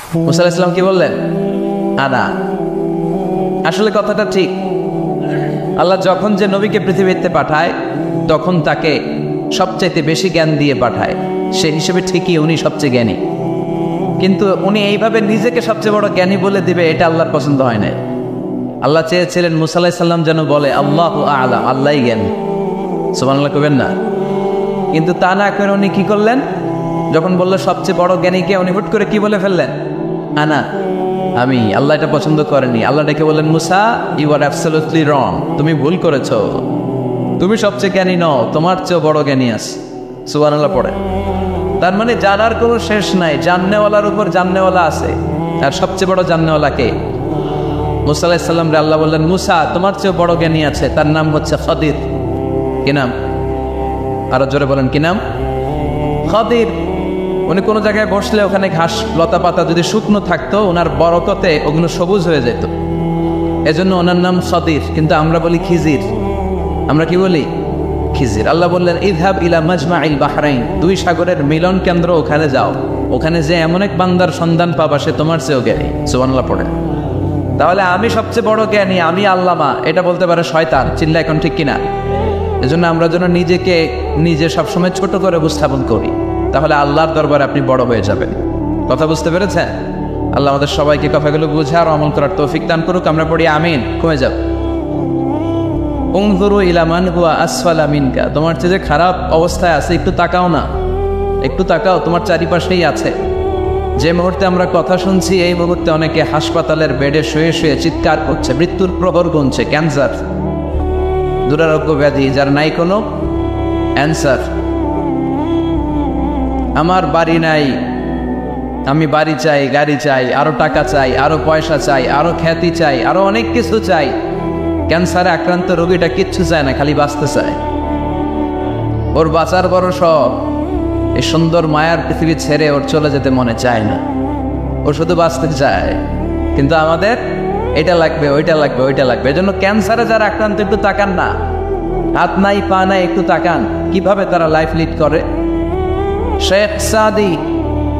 মুসা আলাইহিস সালাম কি বললেন? আনা। আসলে কথাটা ঠিক। আল্লাহ যখন যে নবীকে পৃথিবীতে পাঠায় তখন তাকে সবচাইতে বেশি জ্ঞান দিয়ে পাঠায়, সে হিসেবে ঠিকই উনি সবচেয়ে জ্ঞানী। কিন্তু উনি এইভাবে নিজেকে সবচেয়ে বড় জ্ঞানী বলে দিবে, এটা আল্লাহর পছন্দ হয় না। আল্লাহ চেয়েছিলেন মুসা আলাইহিস সালাম যেন বলে আল্লাহু আ'লাম, আল্লাহই জ্ঞানী। সুবহানাল্লাহ কইবেন না? কিন্তু তা না করে উনি কি করলেন? যখন বললো সবচেয়ে বড় জ্ঞানীকে, উনি হুট করে কি বলে ফেললেন? আনা, আমি। আল্লাহ এটা পছন্দ করেনি। আল্লাহ ডেকে বললেন, মুসা, ইউ আর অ্যাবসলিউটলি রং, তুমি ভুল করেছো, তুমি সবচেয়ে জ্ঞানী নও, তোমার চেয়েও বড় জ্ঞানী আছে। সুবহানাল্লাহ পড়ে। তার মানে জানার কোনো শেষ নাই, জাননেওয়ালার উপর জাননেওয়ালা আছে। আর সবচেয়ে বড় জাননেওয়ালা কে? মুসা আলাইহিস সালাম রে আল্লাহ বললেন, মুসা, তোমার চেয়েও বড় জ্ঞানী আছে, তার নাম হচ্ছে খদির। কি নাম? আরো জোরে বলেন, কি নাম? খদির। উনি কোনো জায়গায় বসলে ওখানে ঘাস লতা পাতা যদি শুকনো থাকতো, ওনার বরকতে ওগুলো সবুজ হয়ে যেত, এজন্য ওনার নাম খদির। কিন্তু আমরা বলি খিজির। আমরা কি বলি? খিজির। আল্লাহ বললেন, ইযহাব ইলা মাজমাইল বাহরাইন, দুই সাগরের মিলন কেন্দ্র, ওখানে যাও, ওখানে যে এমন এক বান্দার সন্ধান পাবা সে তোমার চেয়েও জ্ঞানী। সুবহানাল্লাহ পড়ে। তাহলে আমি সবচেয়ে বড় জ্ঞানী, আমি আল্লামা, এটা বলতে পারে শয়তান। চিল্লা এখন ঠিক কিনা? এজন্য আমরা যেন নিজেকে নিজে সবসময় ছোট করে উপস্থাপন করি, তাহলে আল্লাহর দরবারে আপনি বড় হয়ে যাবেন। কথা বুঝতে পেরেছেন? আল্লাহ আমাদের সবাইকে কথাগুলো বুঝে আর আমল করার তৌফিক দান করুক। আমরা পড়ি আমিন। কমে যাও। উনজুরু ইলা মান হুয়া আসফালা মিনকা, তোমার চেয়ে যে খারাপ অবস্থায় আছে একটু তাকাও না, একটু তাকাও, তোমার চারিপাশেই আছে। যে মুহূর্তে আমরা কথা শুনছি এই মুহূর্তে অনেকে হাসপাতালের বেডে শুয়ে শুয়ে চিৎকার করছে, মৃত্যুর প্রহর গুনছে। ক্যান্সার, দুরারোগ্য ব্যাধি, যার নাই কোনো অ্যান্সার। আমার বাড়ি নাই, আমি বাড়ি চাই, গাড়ি চাই, আরো টাকা চাই, আরো পয়সা চাই, আরো খ্যাতি চাই, আরো অনেক কিছু চাই। ক্যান্সারে আক্রান্ত রোগীটা কিচ্ছু চায় না, খালি বাঁচতে চায়। ওর বাঁচার বড় শখ, এই সুন্দর মায়ার পৃথিবী ছেড়ে ওর চলে যেতে মনে চায় না, ও শুধু বাঁচতে চায়। কিন্তু আমাদের এটা লাগবে, ওইটা লাগবে, ওইটা লাগবে। এজন্য ক্যান্সারে যারা আক্রান্ত একটু তাকান না, হাত নাই পা নাই, একটু তাকান কিভাবে তারা লাইফ লিড করে। শেখ সাদি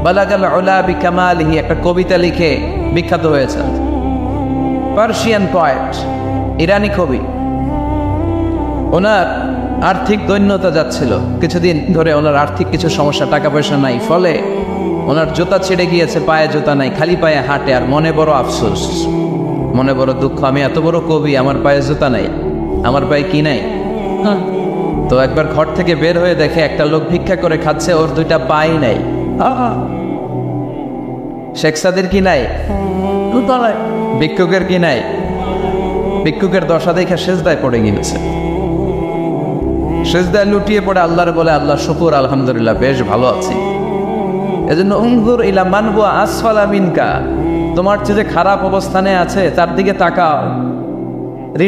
বালাগাল উলা বিকামালিহি একটা কবিতা লিখে বিখ্যাত হয়েছেন। পার্সিয়ান পয়েট, ইরানি কবি। ওনার আর্থিক দৈন্যতা যাচ্ছিল কিছুদিন ধরে, ওনার আর্থিক কিছু সমস্যা, টাকা পয়সা নাই, ফলে ওনার জুতা ছিঁড়ে গিয়েছে, পায়ে জুতা নাই, খালি পায়ে হাঁটে। আর মনে বড় আফসোস, মনে বড় দুঃখ, আমি এত বড় কবি, আমার পায়ে জুতা নাই, আমার পায়ে কি নাই। তো একবার ঘর থেকে বের হয়ে দেখে একটা লোক ভিক্ষা করে খাচ্ছে, ওর দুইটা পাই নাই। শেখ সাদির কি নাই? ভিক্ষুকের কি নাই? ভিক্ষুকের দশা দেখে সেজদায় পড়ে গিয়েছে, সেজদায় লুটিয়ে পড়ে আল্লাহর বলে, আল্লাহ শুকুর, আলহামদুলিল্লাহ, বেশ ভালো আছি। এজন্য উনজুর ইলা মান হুয়া আসফালা মিনকা, তোমার চেয়ে যে খারাপ অবস্থানে আছে তার দিকে তাকাও।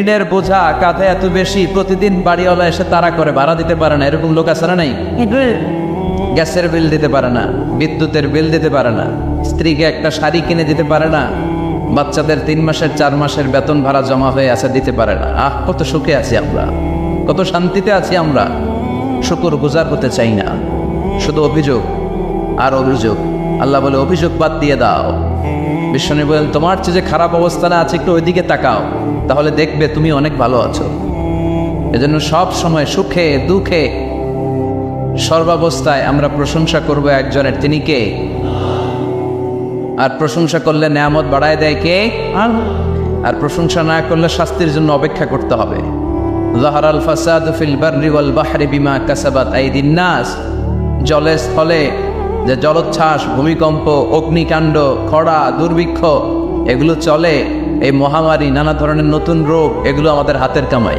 ঋণের বোঝা কাঁধে এত বেশি, প্রতিদিন বাড়িওয়ালা এসে তাড়া করে, ভাড়া দিতে পারে না, এরকম লোক আছে না? নাই? গ্যাসের বিল দিতে পারে না, বিদ্যুতের বিল দিতে পারে না, স্ত্রীকে একটা শাড়ি কিনে দিতে পারে না, বাচ্চাদের 3 মাসের 4 মাসের বেতন ভাড়া জমা হয়ে আছে, দিতে পারে না। কত সুখে আছি আমরা, কত শান্তিতে আছি আমরা, শুকর গুজার হতে চাই না, শুধু অভিযোগ আর অভিযোগ। আল্লাহ বলে, অভিযোগ বাদ দিয়ে দাও। বিশ্বনবী বলেন, তোমার চেয়ে যে খারাপ অবস্থানে আছে একটু ওইদিকে তাকাও, তাহলে দেখবে তুমি অনেক ভালো আছো। এজন্য সব সময় সুখে দুঃখে সর্বাবস্থায় আমরা প্রশংসা করব একজনের, তিনি কে? আর প্রশংসা করলে নেয়ামত বাড়ায় দেয় কে? আর প্রশংসা না করলে শাস্তির জন্য অপেক্ষা করতে হবে। যাহারাল ফাসাদু ফিল বাররি ওয়াল বাহরি বিমা কাসাবাত আইদিন নাস, জলে স্থলে যে জলোচ্ছ্বাস, ভূমিকম্প, অগ্নিকাণ্ড, খরা, দুর্ভিক্ষ এগুলো চলে, এই মহামারী, নানা ধরনের নতুন রোগ, এগুলো আমাদের হাতের কামাই।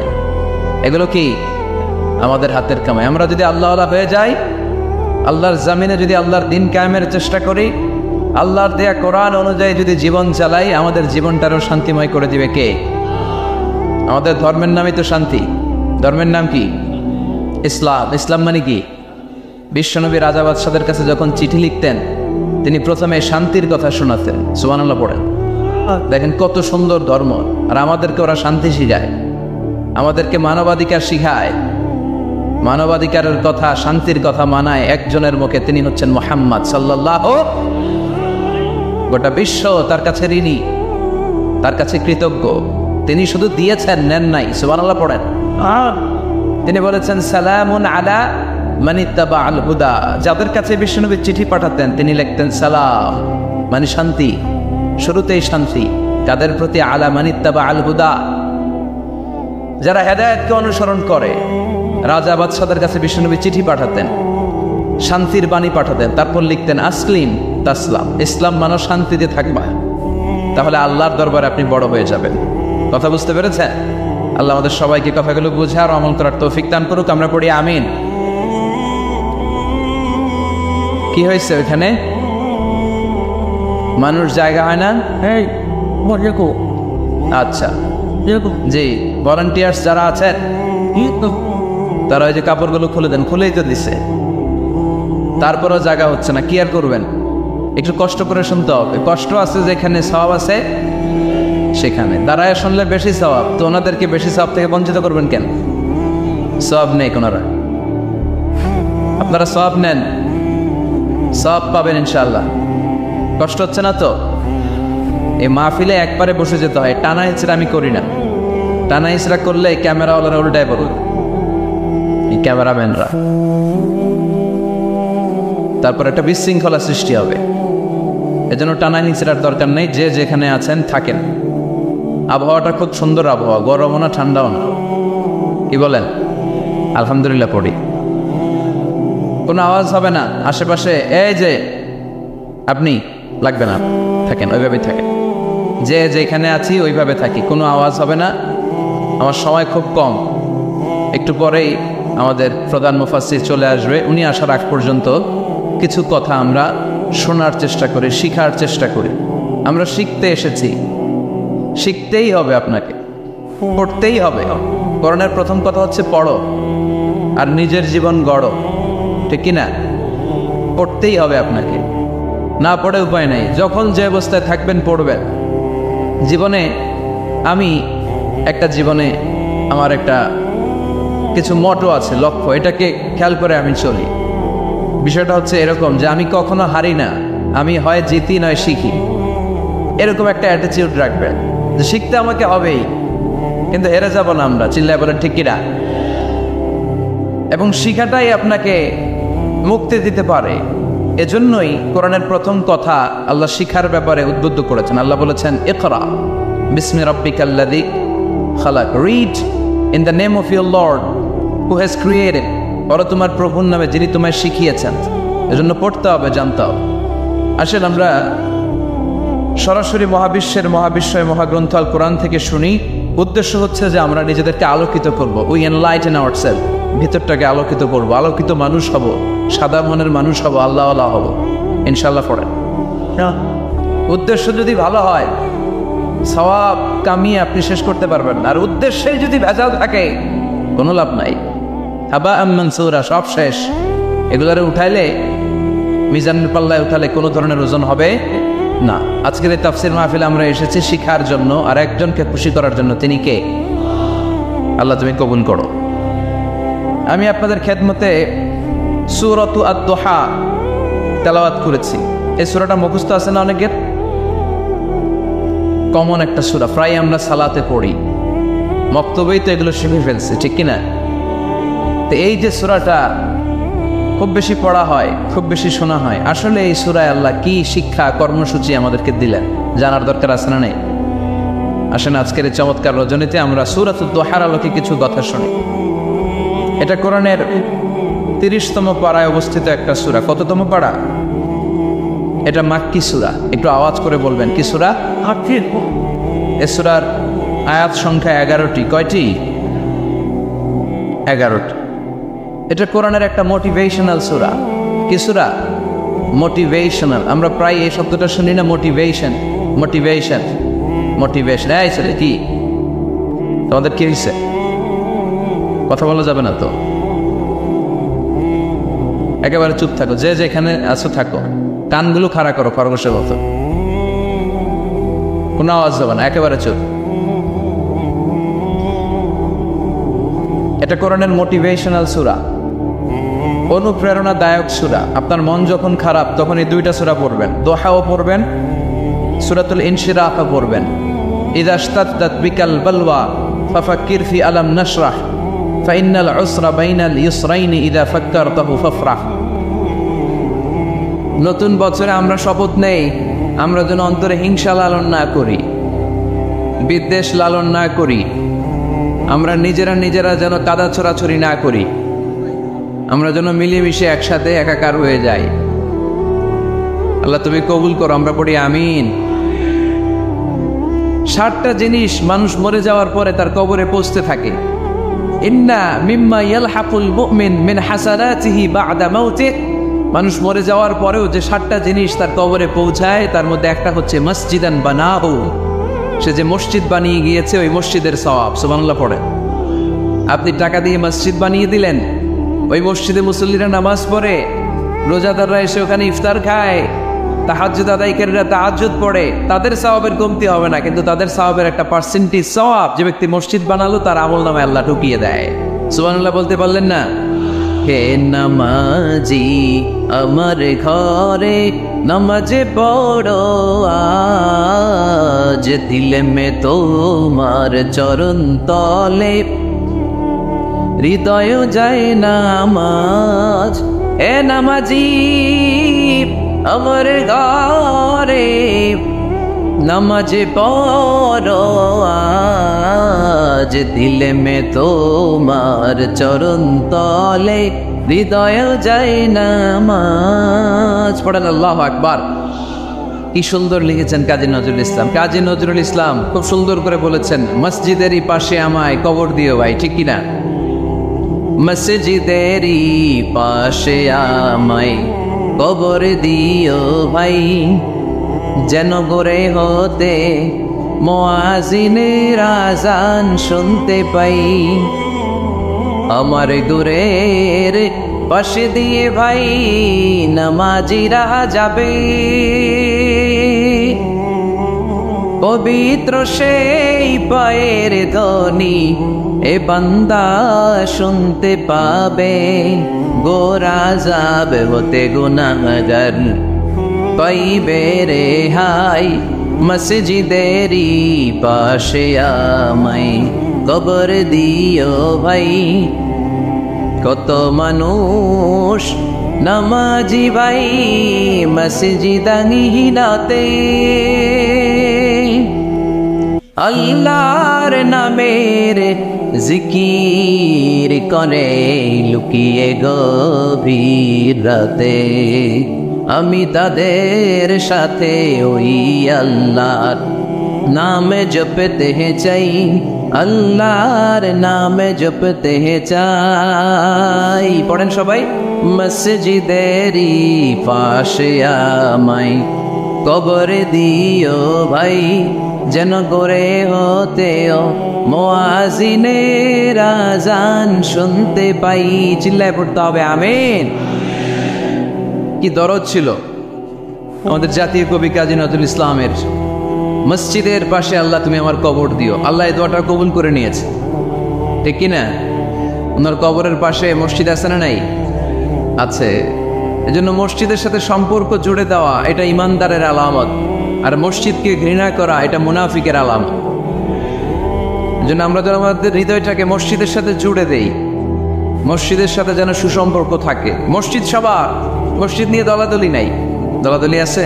এগুলো কি? আমাদের হাতের কামাই। আমরা যদি আল্লাহওয়ালা হয়ে যাই, আল্লাহর জামিনে যদি আল্লাহর দিন কায়েমের চেষ্টা করি, আল্লাহর দেয়া কোরআন অনুযায়ী যদি জীবন চালাই, আমাদের জীবনটারও শান্তিময় করে দিবে কে? আমাদের ধর্মের নামই তো শান্তি। ধর্মের নাম কি? ইসলাম। ইসলাম মানে কি? বিশ্বনবী রাজা বাদশাদের কাছে যখন চিঠি লিখতেন, তিনি প্রথমে শান্তির কথা শোনাতেন। সুবহানাল্লাহ পড়েন। দেখেন কত সুন্দর ধর্ম। আর আমাদেরকে ওরা শান্তি শিখায়, আমাদেরকে মানবাধিকার শিখায়, মানবাধিকারের কথা, শান্তির কথা মানায় একজনের মুখে, তিনি হচ্ছেন মুহাম্মদ সাল্লাল্লাহু। গোটা বিশ্ব তার কাছে ঋণী, তার কাছে কৃতজ্ঞ। তিনি শুধু দিয়েছেন, নেন নাই। সুবহানাল্লাহ পড়েন। তিনি বলেছেন সালামুন আলা মান ইত্তাবা আল হুদা। যাদের কাছে বিশ্বনবী চিঠি পাঠাতেন তিনি লিখতেন সালাম, মানে শান্তি, শুরুতেই শান্তি। তাদের প্রতি আলা মান ইত্তাবা আল হুদা, যারা হেদায়েতকে অনুসরণ করে। রাজা বাদশাদের কাছে বিশ্বনবী চিঠি পাঠাতেন, শান্তির বাণী পাঠাতেন, তারপর লিখতেন আসলিম তাসলাম, ইসলাম মানো শান্তিতে থাকবা, তাহলে আল্লাহর দরবারে আপনি বড় হয়ে যাবেন। কথা বুঝতে পেরেছেন? আল্লাহ আমাদের সবাইকে কথাগুলো বুঝে আর আমল করার তৌফিক দান করুক। আমরা পড়ি আমিন। কি হয়েছে ওখানে? মানুষ জায়গা হয় না? আচ্ছা জি, ভলান্টিয়ার্স যারা আছেন তারা ওই যে কাপড়গুলো খুলে দেন। খুলেই তো দিছে, তারপরেও জায়গা হচ্ছে না। কি আর করবেন? একটু কষ্ট করে শুনতে হবে। কষ্ট আছে যেখানে, সওয়াব আছে সেখানে। দাঁড়ায় শুনলে বেশি সওয়াব, তো ওনাদেরকে বেশি সওয়াব থেকে বঞ্চিত করবেন কেন? সওয়াব নেই কোনারা, আপনারা সওয়াব নেন, সওয়াব পাবেন ইনশাআল্লাহ। কষ্ট হচ্ছে না তো? এই মাহফিলে একবারে বসে যেতে হয়, টানা হিচড়া আমি করি না। টানা হিচড়া করলে ক্যামেরাওয়ালারা উল্টায় বলবে, এই ক্যামেরাম্যানরা, তারপর একটা বিশৃঙ্খলা সৃষ্টি হবে। এজন্য টানা হিচড়ার দরকার নেই। যে যেখানে আছেন থাকেন। আবহাওয়াটা খুব সুন্দর আবহাওয়া, গরমও না ঠান্ডাও না। কি বলেন? আলহামদুলিল্লাহ পড়ি। কোনো আওয়াজ হবে না আশেপাশে। এই যে আপনি লাগবে না, থাকেন ওইভাবেই থাকেন। যে যেখানে আছি ওইভাবে থাকি, কোনো আওয়াজ হবে না। আমার সময় খুব কম, একটু পরেই আমাদের প্রধান মুফাসসির চলে আসবে। উনি আসার আগ পর্যন্ত কিছু কথা আমরা শোনার চেষ্টা করি, শিখার চেষ্টা করি। আমরা শিখতে এসেছি, শিখতেই হবে, আপনাকে পড়তেই হবে। কোরআনের প্রথম কথা হচ্ছে পড়ো আর নিজের জীবন গড়ো, ঠিক কিনা? পড়তেই হবে আপনাকে, না পড়ে উপায় নেই। যখন যে অবস্থায় থাকবেন পড়বেন। জীবনে আমি জীবনে আমার একটা কিছু মটো আছে, লক্ষ্য, এটাকে খেয়াল করে আমি চলি। বিষয়টা হচ্ছে এরকম যে আমি কখনো হারি না, আমি হয় জিতি নয় শিখি। এরকম একটা অ্যাটিটিউড রাখবেন যে শিখতে আমাকে হবেই, কিন্তু হেরে যাব না আমরা। চিল্লায় বলেন ঠিক কিনা? এবং শিখাটাই আপনাকে মুক্তি দিতে পারে। এজন্যই কোরআনের প্রথম কথা আল্লাহ শিখার ব্যাপারে উদ্বুদ্ধ করেছেন। আল্লাহ বলেছেন ইকরা বিসমি রাব্বিকাল্লাযী খালাক, read in the name of your lord who has created. পড়ো তোমার প্রভুর নামে যিনি তোমায় শিখিয়েছেন। এজন্য পড়তে হবে, জানতে হবে। আসলে আমরা সরাসরি মহাবিশ্বয় মহাগ্রন্থ আল কোরআন থেকে শুনি। উদ্দেশ্য হচ্ছে যে আমরা নিজেদেরকে আলোকিত করব। উই এনলাইটেন আওয়ারসেলফ, ভিতরটাকে আলোকিত করব, আলোকিত মানুষ হব, সাদা মনের মানুষ হব, আল্লাহওয়ালা হব ইনশাআল্লাহ। পড়েন। উদ্দেশ্য যদি ভালো হয় সওয়াব কামিয়ে আপনি শেষ করতে পারবেন না। আর উদ্দেশ্যে যদি ভেজাল থাকে কোনো লাভ নাই। হাবা মানসুরা, সব শেষ। এগুলারে উঠাইলে, মিজানের পাল্লায় উঠালে কোনো ধরনের ওজন হবে না। আজকের এই তাফসির মাহফিলে আমরা এসেছি শিখার জন্য আর একজনকে খুশি করার জন্য। তিনি কে? আল্লাহ তুমি কবুল করো। আমি আপনাদের খেদমতে সূরাতু আদ-দুহা তেলাওয়াত করেছি। এই সূরাটা মুখস্থ আছে না অনেকের? কমন একটা সূরা, প্রায় আমরা সালাতে পড়ি, মক্তবেই তো এগুলো শিখে ফেলছি, ঠিক কিনা? তো এই যে সূরাটা খুব বেশি পড়া হয়, খুব বেশি শোনা হয়, আসলে এই সূরায় আল্লাহ কি শিক্ষা কর্মসূচি আমাদেরকে দিলেন জানার দরকার আছে না নেই? আসেন আজকের এই চমৎকার রজনীতে আমরা সূরাতুদ দুহার আলোকে কিছু কথা শুনি। এটা কোরআনের 30তম পারায় অবস্থিত একটা সূরা। কততম পারা? এটা মাক্কি সূরা। একটু আওয়াজ করে বলবেন, কি সূরা? এই সূরার আয়াত সংখ্যা 11টি। কয়টি? 11টি। এটা কোরআনের একটা মোটিভেশনাল সূরা। কি সূরা? মোটিভেশনাল। আমরা প্রায় এই শব্দটা শুনি না, মোটিভেশন। এই ছেলে কি তোমাদের কি হয়েছে? কথা বলা যাবে না তো, একেবারে চুপ থাকো। যে যেখানে আছো থাকো, কানগুলো খাড়া করো খরগোশের মতো, কোনো আওয়াজ যাবে না, একেবারে চুপ। এটা কোরআনের মোটিভেশনাল সূরা, অনুপ্রেরণাদায়ক সূরা। আপনার মন যখন খারাপ তখন এই দুইটা সূরা পড়বেন, দোহাও পড়বেন, সূরাতুল ইনশিরাহ পড়বেন, ইযা ইশতাদ্দাত বিকাল বালওয়া ফাফাক্কির ফি আলাম নাশরাহ ফাইন্নাল উসরা বাইনাল ইউসরাইনি ইযা ফাক্কারতাহু ফাফরাহ। নতুন বছরে আমরা শপথ নেই, আমরা যেন অন্তরে হিংসা লালন না করি, বিদ্বেষ লালন না করি, আমরা নিজেরা যেন কাদা ছোড়াছড়ি না করি, আমরা যেন মিলেমিশে একসাথে একাকার হয়ে যাই। আল্লাহ তুমি কবুল করো, আমরা পড়ি আমিন। 60টা জিনিস মানুষ মরে যাওয়ার পরে তার কবরে পৌঁছতে থাকে। ইন্না মিম্মা ইয়ালহাকুল মুমিন মিন হাসানাতিহি বা'দা মাউতিহি, মানুষ মরে যাওয়ার পরেও যে 60টা জিনিস তার কবরে পৌঁছায় তার মধ্যে একটা হচ্ছে মসজিদান বানাহু, সে যে মসজিদ বানিয়ে গিয়েছে ওই মসজিদের সওয়াব। সুবহানাল্লাহ পড়ে। আপনি টাকা দিয়ে মসজিদ বানিয়ে দিলেন, ওই মসজিদে মুসল্লিরা নামাজ পড়ে, রোজাদাররা এসে ওখানে ইফতার খায়, তাহাজ্জুদ আদায়কারীরা তাহাজ্জুদ পড়ে, তাদের সওয়াবের কমতি হবে না, কিন্তু তাদের সওয়াবের একটা পার্সেন্টেজ সওয়াব যে ব্যক্তি মসজিদ বানালো তার আমলনামায় আল্লাহ ঢুকিয়ে দেয়। সুবহানাল্লাহ বলতে পারলেন না? হে নামাজি আমার ঘরে নামাজে পড়ো আজ, দিলে মে তোমার চরণ তলে হৃদয় যায় নামাজ। এ নামাজি আমার ঘরে নামাজে পড়ো আজ, দিলে মে তোমার চরণ তলে হৃদয় যায় নামাজ। পড়েন আল্লাহু আকবার। কি সুন্দর লিখেছেন কাজী নজরুল ইসলাম। কাজী নজরুল ইসলাম খুব সুন্দর করে বলেছেন, মসজিদেরই পাশে আমায় কবর দিও ভাই, ঠিক কিনা? মসজিদেরই পাশে আমায় কবর দিও ভাই, যেন গোরে হতে মুয়াজ্জিনের আযান শুনতে পাই। আমার গুরের পাশে দিয়ে ভাই নামাজিরা যাবে, পবিত্র সেই পায়ের ধ্বনি এ বান্দা শুনতে পাবে। গোরা যাবে হতে গুনাহগার পাইবে রেহাই, মসজিদেরই পাশে আমায় কবর দিও ভাই। কত মানুষ নামাজি ভাই মসজিদাঙ্গিনাতে, আল্লাহর নামের জিকির করে লুকিয়ে গভীর রাতে। আমি তাদের সাথে ওই আল্লাহর নামে জপতে চাই, আল্লাহর নামে জপতে চাই। পড়েন সবাই, মসজিদেরই পাশে আমায় কবর দিও ভাই, যেন করে হতেও মুয়াজ্জিনের আযান শুনতে পাই। চিল্লায় পড়তে হবে আমিন। কি দরদ ছিল আমাদের জাতীয় কবি কাজী নজরুল ইসলামের, মসজিদের পাশে আল্লাহ তুমি আমার কবর দিও। আল্লাহ এই দোয়াটা কবুল করে নিয়েছে, ঠিক কিনা? ওনার কবরের পাশে মসজিদ আছে না নাই? আছে। এজন্য মসজিদের সাথে সম্পর্ক জুড়ে দেওয়া এটা ইমানদারের আলামত, আর মসজিদকে ঘৃণা করা এটা মুনাফিকের আলামত। এজন্য আমরা যেন আমাদের হৃদয়টাকে মসজিদের সাথে জুড়ে দেই, মসজিদের সাথে যেন সুসম্পর্ক থাকে। মসজিদ সবার, মসজিদ নিয়ে দলাদলি নাই। দলাদলি আছে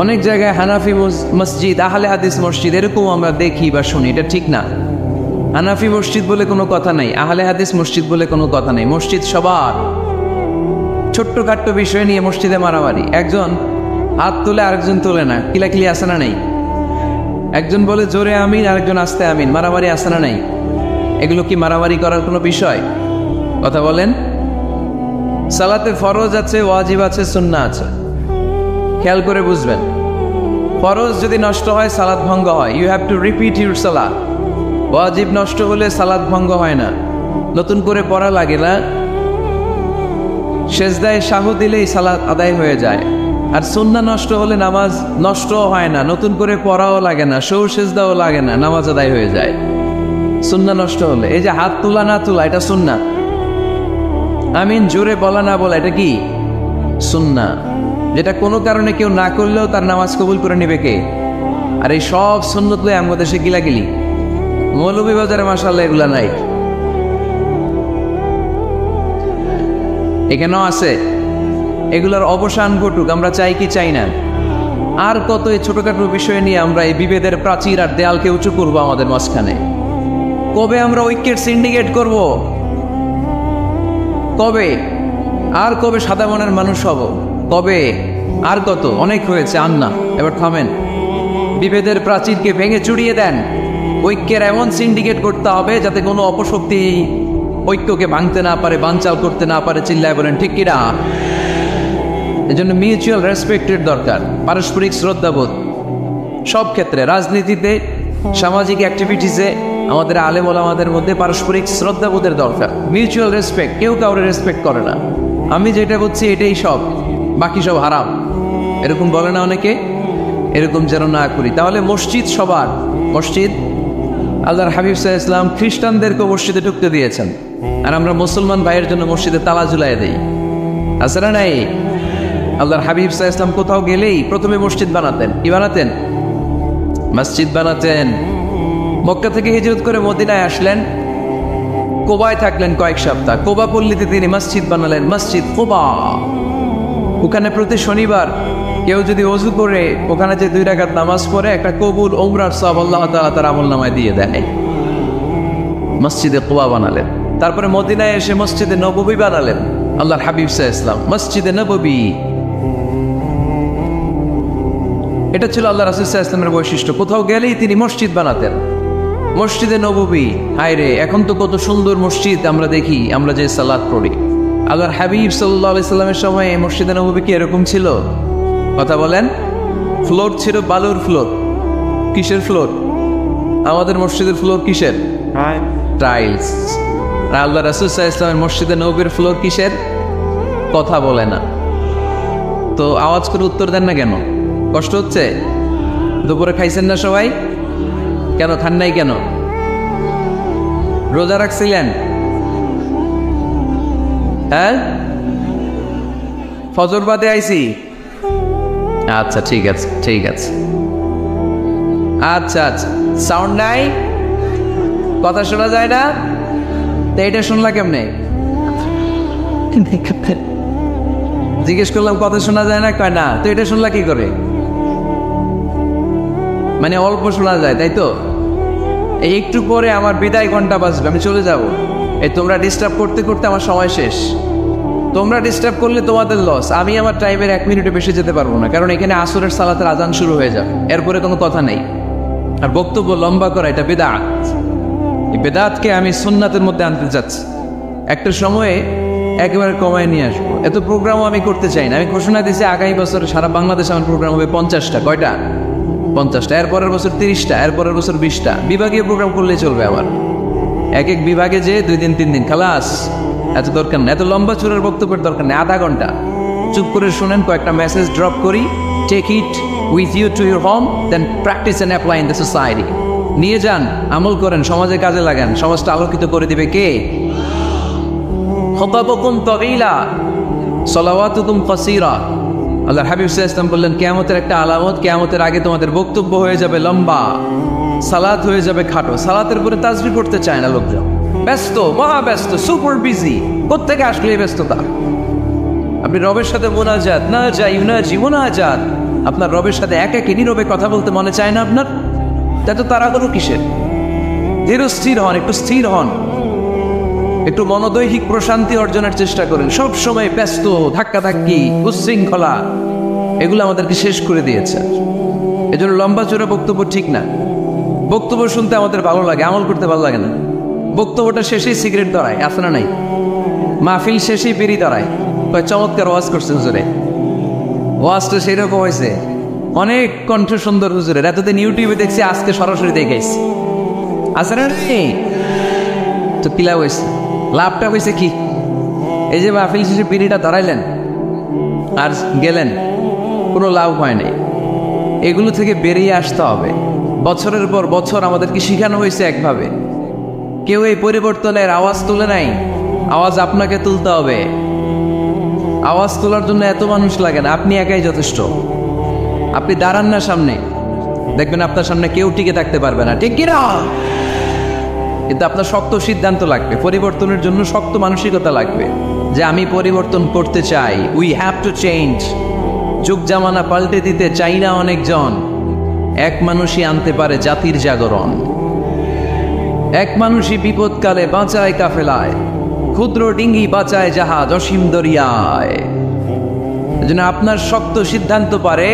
অনেক জায়গায়, হানাফি মসজিদ, আহলে হাদিস মসজিদ এরকম আমরা দেখি বা শুনি, এটা ঠিক না। হানাফি মসজিদ বলে কোনো কথা নাই, আহলে হাদিস মসজিদ বলে কোনো কথা নাই। মসজিদ সবার। ছোট্ট খাট্ট বিষয় নিয়ে মসজিদে মারামারি, একজন হাত তুলে আরেকজন তোলে না, কিলাকিলি আসে না নাই? একজন বলে জোরে আমিন, আরেকজন আস্তে আমিন, মারামারি আসে না নাই? এগুলো কি মারামারি করার কোনো বিষয়? কথা বলেন। সালাতে ফরজ আছে, ওয়াজিব আছে, সুন্নাহ আছে, খেয়াল করে বুঝবেন। ফরজ যদি নষ্ট হয় সালাত ভঙ্গ হয়, you have to repeat your সালাত। ওয়াজিব নষ্ট হলে সালাত ভঙ্গ হয় না, নতুন করে পড়া লাগে না, সেজদায় সাহু দিলেই সালাত আদায় হয়ে যায়। আর সুন্নাহ নষ্ট হলে নামাজ নষ্টও হয় না, নতুন করে পড়াও লাগে না, সৌ সেজদাও লাগে না, নামাজ আদায় হয়ে যায় সুন্নাহ নষ্ট হলে। এই যে হাত তোলা না তোলা এটা সুন্নাহ, আমিন জোরে বলা না বলা এটা কি? সুন্নাহ। যেটা কোনো কারণে কেউ না করলেও তার নামাজ কবুল করে নেবে কে? আর এই সব সুন্নত লয়ে আমাদের দেশে গিলাগিলি, মৌলভীবাজারে মাশাআল্লাহ এগুলা নাই, এখানেও আছে। এগুলোর অবসান ঘটুক, আমরা চাই কি চাই না? আর কত এই ছোটখাটো বিষয় নিয়ে আমরা এই বিভেদের প্রাচীর আর দেয়ালকে উঁচু করবো আমাদের মাঝখানে? কবে আমরা ঐক্যের সিন্ডিকেট করব? কবে? আর কবে সাদা মনের মানুষ হব? কবে? আর কত? অনেক হয়েছে, আর না, এবার থামেন। বিভেদের প্রাচীরকে ভেঙে চুড়িয়ে দেন। ঐক্যের এমন সিন্ডিকেট করতে হবে যাতে কোনো অপশক্তি ঐক্যকে ভাঙতে না পারে, বানচাল করতে না পারে। চিল্লায় বলেন ঠিক কিনা? এজন্য মিউচুয়াল রেসপেক্টের দরকার, পারস্পরিক শ্রদ্ধাবোধ সব ক্ষেত্রে, রাজনীতিতে, সামাজিক অ্যাক্টিভিটিসে আমাদের আলেম ওলামাদের মধ্যে পারস্পরিক শ্রদ্ধাবোধের দরকার, মিউচুয়াল রেসপেক্ট। কেউ কাউরে রেসপেক্ট করে না, আমি যেটা বলছি এটাই সব, বাকি সব হারাম, এরকম বলে না অনেকে? এরকম যেন না করি। তাহলে মসজিদ সবার, মসজিদ আল্লাহর হাবিব সাল্লাল্লাহু আলাইহি ওয়াসাল্লাম খ্রিস্টানদেরকে মসজিদে ঢুকতে দিয়েছেন, আর আমরা মুসলমান ভাইয়ের জন্য মসজিদে তালা ঝুলাই দেই, আছে না নাই? আল্লাহর হাবিব সাল্লাল্লাহু আলাইহি ওয়াসাল্লাম কোথাও গেলেই প্রথমে মসজিদ বানাতেন। কি বানাতেন? মসজিদ বানাতেন। মক্কা থেকে হিজরত করে মদিনায় আসলেন, কোবায় থাকলেন কয়েক সপ্তাহ। কোবা পল্লীতে তিনি মসজিদ বানালেন, মসজিদ কোবা। ওখানে প্রতি শনিবার কেউ যদি ওযু করে ওখানে যে 2 রাকাত নামাজ পড়ে, একটা কবুল উমরার সওয়াব আল্লাহ তাআলা তার আমলনামায় দিয়ে দেয়। মসজিদে কোবা বানালেন। তারপরে মদিনায় এসে মসজিদে নববী বানালেন আল্লাহর হাবিব সাল্লাল্লাহু আলাইহি ওয়াসাল্লাম, মসজিদে নববী। এটা ছিল আল্লাহ রাসূল সাল্লাল্লাহু আলাইহি ওয়াসাল্লামের বৈশিষ্ট্য। কোথাও গেলেই তিনি মসজিদ বানাতেন, মসজিদে নববী। হায় রে, এখন তো কত সুন্দর মসজিদ আমরা দেখি, আমরা যে সালাত পড়ি। আল্লাহর হাবিব সাল্লাল্লাহু আলাইহি সাল্লামের সময় মসজিদে নববী কি এরকম ছিল? কথা বলেন। ফ্লোর ছিল বালুর ফ্লোর। কিসের ফ্লোর? আমাদের মসজিদের ফ্লোর কিসের? টাইলস। আর আল্লাহ রাসূল সাল্লাল্লাহু আলাইহি ওয়াসাল্লামের মসজিদে নববীর ফ্লোর কিসের? কথা বলে না তো আওয়াজ করে উত্তর দেন না কেন? কষ্ট হচ্ছে? দুপুরে খাইছেন না সবাই? কেন খান নাই কেন? রোজা রাখছিলেন? হ্যাঁ, ফজর বাদে আইছি। আচ্ছা ঠিক আছে, ঠিক আছে। আচ্ছা আচ্ছা, সাউন্ড নাই, কথা শোনা যায় না? তো এটা শুনলা কেমনে? জিজ্ঞেস করলাম কথা শোনা যায় না, কয় না। তো এটা শুনলা কি করে? মানে অল্প শোনা যায়, তাই তো? এই একটু পরে আমার বিদায় ঘন্টা বাজবে, আমি চলে যাব। এই তোমরা ডিস্টার্ব করতে করতে আমার সময় শেষ। তোমরা ডিস্টার্ব করলে তোমাদের লস, আমি আমার টাইমের 1 মিনিটে বেশি যেতে পারবো না, কারণ এখানে আসরের সালাতের আজান শুরু হয়ে যাবে, এরপরে কোনো কথা নেই। আর বক্তব্য লম্বা করা এটা বিদআত। এই বিদআতকে আমি সুন্নাতের মধ্যে আনতে যাচ্ছি। একটা সময়ে একেবারে কমায় নিয়ে আসবো। এত প্রোগ্রামও আমি করতে চাই না। আমি ঘোষণা দিয়েছি আগামী বছর সারা বাংলাদেশে আমার প্রোগ্রাম হবে 50টা। কয়টা? 50টা। এরপরের বছর 30টা, এরপরের বছর 20টা। বিভাগীয় প্রোগ্রাম করলেই চলবে আমার। এক এক বিভাগে যে 2 দিন 3 দিন খালাস। এত দরকার না, এত লম্বা চূড়ার বক্তব্যের দরকার নেই। আধা ঘন্টা চুপ করে শুনেন, কয়েকটা মেসেজ ড্রপ করি, take it with you to your home, then practise and apply in the society. নিয়ে যান, আমল করেন, সমাজে কাজে লাগান। সমাজটা আলোকিত করে দিবে কে? খুতাবুকুম তাওয়িলা, সালাওয়াতুকুম কাসীরা। আল্লাহর হাবিব সাল্লাল্লাহু আলাইহি ওয়াসাল্লাম বললেন, কিয়ামতের একটা আলামত, কিয়ামতের আগে তোমাদের বক্তব্য হয়ে যাবে লম্বা, সালাত হয়ে যাবে খাটো। সালাতের পরে তাসবিহ পড়তে চায় না লোকজন, ব্যস্ত, মহা ব্যস্ত, সুপার বিজি। কোত্থেকে আসলে এই ব্যস্ততা? আপনি রবের সাথে মুনাজাত, না যাই ইউনাজি মুনাজাত, আপনার রবের সাথে একাকী নীরবে কথা বলতে মনে চায় না আপনার? তাই তো তাড়াহুড়ো কিসের? ধীর স্থির হন, একটু স্থির হন, একটু মনোদৈহিক প্রশান্তি অর্জনের চেষ্টা করেন। সব সময় ব্যস্ত, ধাক্কাধাক্কি, উচ্ছৃঙ্খলা, এগুলো আমাদেরকে শেষ করে দিয়েছে। এজন্য লম্বা চূড়া বক্তব্য ঠিক না। বক্তব্য শুনতে আমাদের ভালো লাগে, আমল করতে ভালো লাগে না। বক্তব্যটা শেষেই সিগারেট ধরায়, আছে না নাই? মাহফিল শেষেই বিড়ি ধরায়, কয় চমৎকার ওয়াজ করছে হুজুরে। ওয়াজটা সেই রকম হয়েছে, অনেক কণ্ঠ সুন্দর হুজুরের। এতদিন ইউটিউবে দেখছি, আজকে সরাসরি দেখাইছি। আছে না? তো কি লাভ হয়েছে? লাভটা হয়েছে কি? এই যে মাহফিল শেষে বিড়িটা ধরাইলেন আর গেলেন, কোনো লাভ হয় নাই। এগুলো থেকে বেরিয়ে আসতে হবে। বছরের পর বছর আমাদেরকে শেখানো হয়েছে একভাবে, কেউ এই পরিবর্তনের আওয়াজ তুলে নাই। আওয়াজ আপনাকে তুলতে হবে। আওয়াজ তোলার জন্য এত মানুষ লাগে না, আপনি একাই যথেষ্ট। আপনি দাঁড়ান না সামনে, দেখবেন আপনার সামনে কেউ টিকে থাকতে পারবে না, ঠিক কিনা? কিন্তু আপনার শক্ত সিদ্ধান্ত লাগবে, পরিবর্তনের জন্য শক্ত মানসিকতা লাগবে যে আমি পরিবর্তন করতে চাই। We have to change. যুগ জামানা পাল্টে দিতে চাই না অনেকজন, এক মানুষই আনতে পারে জাতির জাগরণ। এক মানুষই বিপদকালে বাঁচায় কাফেলায়, ক্ষুদ্র ডিঙ্গি বাঁচায় জাহাজ অসীম দরিয়ায়। এজন্য আপনার শক্ত সিদ্ধান্ত পারে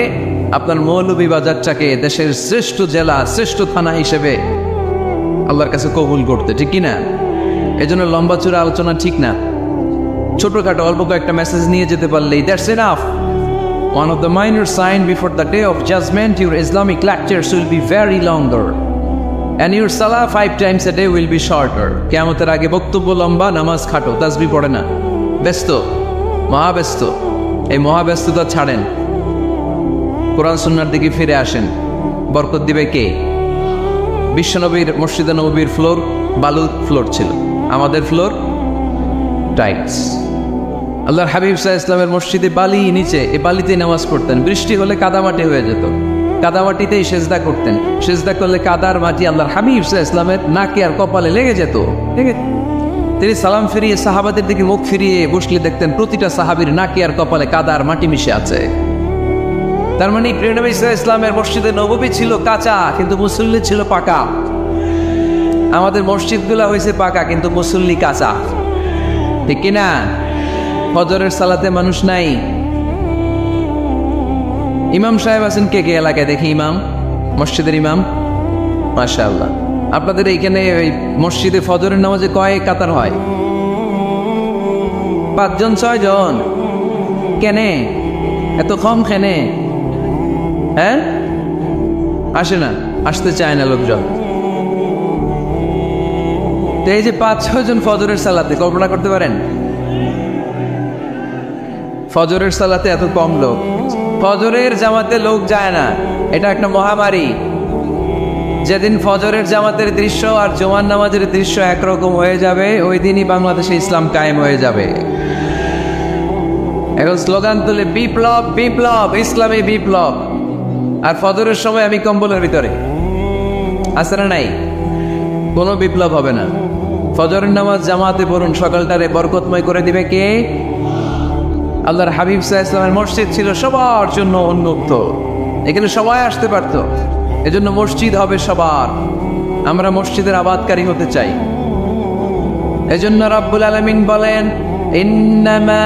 আপনার মৌলভীবাজারটাকে দেশের শ্রেষ্ঠ জেলা, শ্রেষ্ঠ থানা হিসেবে আল্লাহর কাছে কবুল করতে, ঠিক কিনা? এজন্য লম্বা চূড়া আলোচনা ঠিক না, ছোটখাটো অল্প কয়েকটা মেসেজ নিয়ে যেতে পারলেই that's enough. One of the minor signs before the day of judgment, your Islamic lectures will be very longer and your salah 5 times a day will be shorter. কিয়ামতের আগে বক্তব্য লম্বা, নামাজ খাটো, তাসবিহ পড়ে না, ব্যস্ত, মহাব্যস্ত। এই মহাব্যস্ততা ছাড়েন, কোরআন সুন্নাহর দিকে ফিরে আসেন। বরকত দিবে কে? বিশ্বনবীর মসজিদে নববীর ফ্লোর বালু ফ্লোর ছিল, আমাদের ফ্লোর টাইলস। আল্লাহর হাবিব সাল্লাল্লাহু আলাইহি ওয়াসাল্লামের মসজিদে বালি নিচে, এই বালিতেই নামাজ পড়তেন। বৃষ্টি হলে কাদামাটি হয়ে যেত, কাদামাটিতেই সেজদা করতেন। সেজদা করলে কাদার মাটি আল্লাহর হাবিব সাল্লাল্লাহু আলাইহি ওয়াসাল্লামের নাকে আর কপালে লেগে যেত। তিনি সালাম ফিরিয়ে সাহাবাদের দিকে মুখ ফিরিয়ে বসলে দেখতেন প্রতিটা সাহাবীর নাকে আর কপালে কাদার মাটি মিশে আছে। তার মানে প্রিয় নবী সাল্লাল্লাহু আলাইহি ওয়াসাল্লামের মসজিদে নববী ছিল কাঁচা, কিন্তু মুসল্লি ছিল পাকা। আমাদের মসজিদগুলো হয়েছে পাকা, কিন্তু মুসল্লি কাঁচা, ঠিক কিনা? ফজরের সালাতে মানুষ নাই। ইমাম সাহেব আছেন কে কে এলাকায়? দেখি ইমাম, মসজিদের ইমাম, মাশাআল্লাহ। আপনাদের এইখানে ওই মসজিদে ফজরের নামাজে কয় কাতার হয়? 5 জন 6 জন। কেনে এত কম? কেনে? হ্যাঁ, আসে না, আসতে চায় না লোকজন। তো এই যে 5-6 জন ফজরের সালাতে, কল্পনা করতে পারেন ফজরের সালাতে এত কম লোক? ফজরের জামাতে লোক যায় না, এটা একটা মহামারী। যেদিন ফজরের জামাতের দৃশ্য আর জুমার নামাজের দৃশ্য একরকম হয়ে যাবে, ওই দিনই বাংলাদেশে ইসলাম কায়েম হয়ে যাবে। এখন স্লোগান তুলে বিপ্লব, বিপ্লব, ইসলামী বিপ্লব। আর ফজরের সময় আমি কম্বলের ভিতরে, আছে না নাই? কোনো বিপ্লব হবে না। ফজরের নামাজ জামাতে পড়ুন, সকালটারে বরকতময় করে দিবে কে? আল্লাহর হাবিব সাল্লাল্লাহু আলাইহি ওয়াসাল্লামের মসজিদ ছিল সবার জন্য উন্মুক্ত, এখানে সবাই আসতে পারত। এজন্য মসজিদ হবে সবার। আমরা মসজিদের আবাদকারী হতে চাই। এজন্য রাব্বুল আলামিন বলেন, ইন্নামা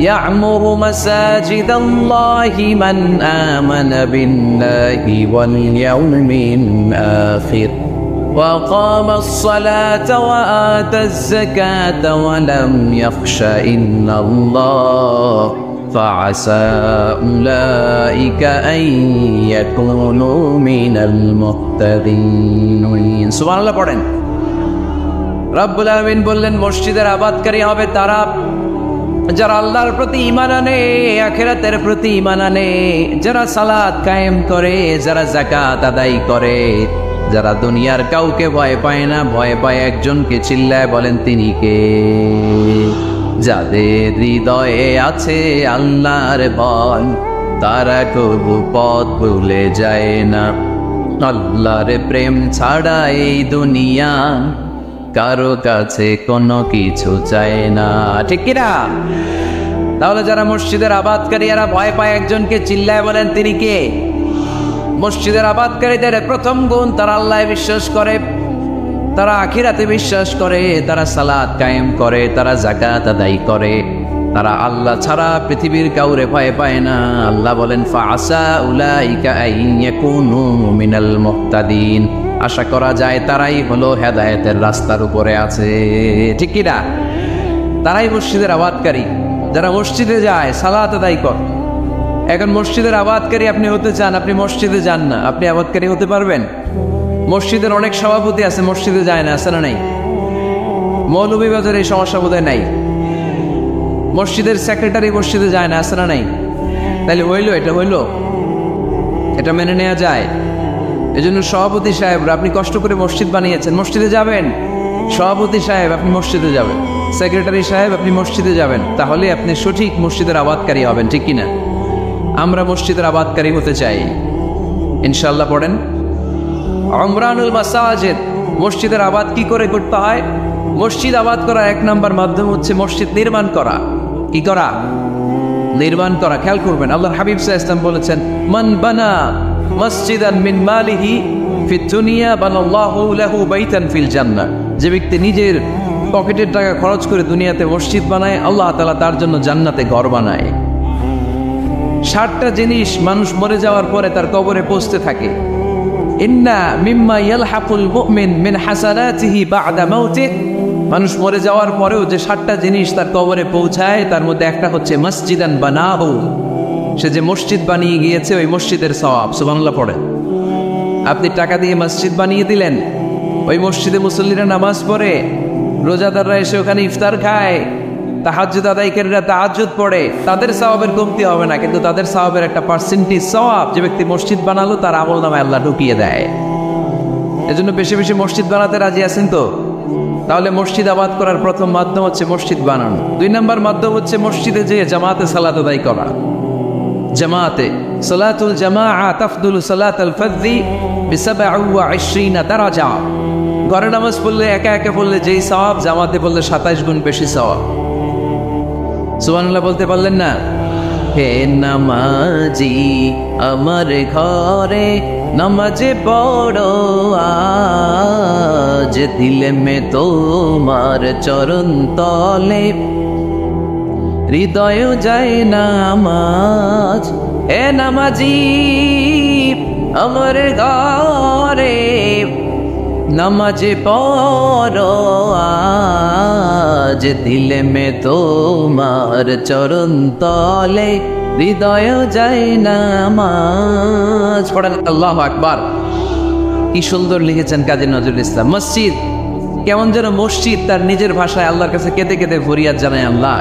ইয়া'মুরু মাসাজিদাল্লাহি মান আমানা বিল্লাহি ওয়াল ইয়াউমিল আখির وأقام الصلاة وآتى الزكاة ولم يخش إلا الله فعسى أولئك أن يكونوا من المهتدين سبحان الله পড়েন। রব্বুল আলামিন বললেন মসজিদের আবাদকারী হবে তারা যারা আল্লাহর প্রতি ঈমান আনে, আখিরাতের প্রতি ঈমান আনে, যারা সালাত কায়েম করে, যারা যাকাত আদায় করে, যারা দুনিয়ার কাউকে ভয় পায় না, ভয় পায় একজনকে, চিল্লায় বলেন তিনি কে? যাদের হৃদয়ে আছে আল্লাহর ভয়, তারা কবু পথ ভুলে যায় না। আল্লাহর প্রেম ছাড়া এই দুনিয়া কারো কাছে কোনো কিছু চায় না, ঠিক কিনা? তাহলে যারা মসজিদের আবাদকারী, এরা ভয় পায় একজনকে, চিল্লায় বলেন তিনি কে? মসজিদের আবাদকারীদের প্রথম গুণ, তারা আল্লাহ বিশ্বাস করে, তারা আখিরাতে বিশ্বাস করে, তারা সালাত কায়েম করে, তারা যাকাত আদায় করে, তারা আল্লাহ ছাড়া পৃথিবীর কাউরে ভয় পায় না। আল্লাহ বলেন ফাআসা উলাইকা আইয়াকুনু মিনাল মুহতাদিন, আশা করা যায় তারাই হলো হেদায়েতের রাস্তার উপরে আছে, ঠিক কি না? তারাই মসজিদের আবাদকারী, যারা মসজিদে যায়, সালাত আদায় করে। এখন মসজিদের আবাদকারী আপনি হতে চান, আপনি মসজিদে যান না, আপনি আবাদকারী হতে পারবেন? মসজিদের অনেক সভাপতি আছে, মসজিদে যায় না, আছে না নাই? মৌলভীবাজারে এই সমস্যা বোধহয় নাই। মসজিদের সেক্রেটারি মসজিদে যায় না, আছে না নাই? তাহলে হইলো, এটা হইলো, এটা মেনে নেওয়া যায়? এজন্য সভাপতি সাহেব, আপনি কষ্ট করে মসজিদ বানিয়েছেন, মসজিদে যাবেন। সভাপতি সাহেব, আপনি মসজিদে যাবেন। সেক্রেটারি সাহেব আপনি মসজিদে যাবেন, তাহলে আপনি সঠিক মসজিদের আবাদকারী হবেন, ঠিক কিনা? আমরা মসজিদের আবাদকারী হতে চাই, ইনশাআল্লাহ। পড়েন উমরানুল মাসাজিদ। মসজিদের আবাদ কি করে করতে হয়? মসজিদ আবাদ করার এক নাম্বার মাধ্যম হচ্ছে মসজিদ নির্মাণ করা। কি করা? নির্মাণ করা। খেয়াল করবেন, আল্লাহর হাবিব সাল্লাল্লাহু আলাইহি ওয়াসাল্লাম বলেছেন, মান বানা মসজিদান মিন মালিহি ফিদ দুনিয়া বানাল্লাহু লাহু বাইতান ফিল জান্নাহ। যে ব্যক্তি নিজের পকেটের টাকা খরচ করে দুনিয়াতে মসজিদ বানায়, আল্লাহ তাআলা তার জন্য জান্নাতে ঘর বানায়। 60টা জিনিস মানুষ মরে যাওয়ার পরে তার কবরে পৌঁছতে থাকে। ইন্না মিম্মা ইয়ালহাকুল মুমিন মিন হাসানাতিহি বা'দা মাউতিহি। মানুষ মরে যাওয়ার পরেও যে 60টা জিনিস তার কবরে পৌঁছায়, তার মধ্যে একটা হচ্ছে মসজিদান বানাহু। সে যে মসজিদ বানিয়ে গিয়েছে, ওই মসজিদের সওয়াব। সুবহানাল্লাহ পড়ে। আপনি টাকা দিয়ে মসজিদ বানিয়ে দিলেন, ওই মসজিদে মুসল্লিরা নামাজ পড়ে, রোজাদাররা এসে ওখানে ইফতার খায়, তাহাজ্জুদ আদায়কারীরা তাহাজ্জুদ পড়ে, তাদের সওয়াবের কমতি হবে না, কিন্তু তাদের সওয়াবের একটা পার্সেন্টেজ সওয়াব যে ব্যক্তি মসজিদ বানালো তার আমলনামায় আল্লাহ ঢুকিয়ে দেয়। এজন্য বেশি বেশি মসজিদ বানাতে রাজি আছেন তো? তাহলে মসজিদ আবাদ করার প্রথম মাধ্যম হচ্ছে মসজিদ বানানো। 2 নম্বর মাধ্যম হচ্ছে মসজিদে যেয়ে জামাতে সালাত আদায় করা। জামাতে সালাতুল জামাআ তাফদুলু সালাতাল ফাযি বি27 দারাজা। ঘরে নামাজ পড়লে একা একা পড়লে যেই সওয়াব, জামাতে পড়লে 27 গুণ বেশি সওয়াব। সুবহানাল্লাহ বলতে পারলেন না? হে নামাজি আমার ঘরে নামাজে পড়ো আজ, দিলে মে তোমার চরণ তলে হৃদয় যায় নামাজ। হে নামাজি আমার ঘরে নামাজে পড়ো আজ, দিলে মে তোমার চরণ তলে হৃদয় যায় নামাজ। পড়েন আল্লাহু আকবার। কি সুন্দর লিখেছেন কাজী নজরুল ইসলাম। মসজিদ কেমন যেন মসজিদ তার নিজের ভাষায় আল্লাহর কাছে কেঁদে কেঁদে ফরিয়াদ জানায়, আল্লাহ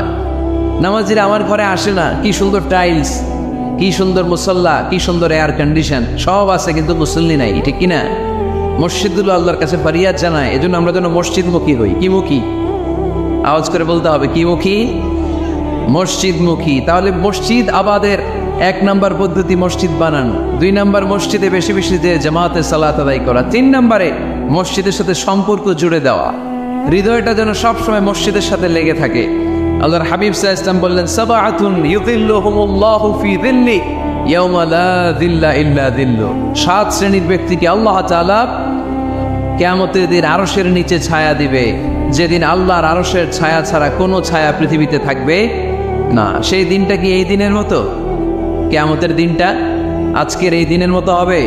নামাজিরা আমার ঘরে আসে না, কি সুন্দর টাইলস, কি সুন্দর মুসল্লা, কি সুন্দর এয়ার কন্ডিশন, সব আছে, কিন্তু মুসল্লি নাই, ঠিক কিনা? মসজিদগুলো আল্লাহর কাছে ফরিয়াদ জানায়। এজন্য আমরা যেন মসজিদমুখী হই। কি মুখী? আওয়াজ করে বলতে হবে, কি মুখী? মসজিদমুখী। তাহলে মসজিদ আবাদের 1 নম্বর পদ্ধতি মসজিদ বানানো। 2 নম্বর মসজিদে বেশি বেশি যে জামাতে সালাত আদায় করা। 3 নম্বরে মসজিদের সাথে সম্পর্ক জুড়ে দেওয়া, হৃদয়টা যেন সবসময় মসজিদের সাথে লেগে থাকে। আল্লাহর হাবিব সাল্লাল্লাহু আলাইহি ওয়াসাল্লাম বললেন, সাবআতুন ইউযিল্লুহুমুল্লাহু ফি যিল্লি ইয়াওমা লা যিল্লা ইল্লা যিল্লু। 7 শ্রেণীর ব্যক্তিকে আল্লাহ তাআলা কিয়ামতের দিন আরশের নিচে ছায়া দিবে, যেদিন আল্লাহর আরশের ছায়া ছাড়া কোনো ছায়া পৃথিবীতে থাকবে না। সেই দিনটা কি এই দিনের মতো? কিয়ামতের দিনটা আজকের এই দিনের মতো হবে?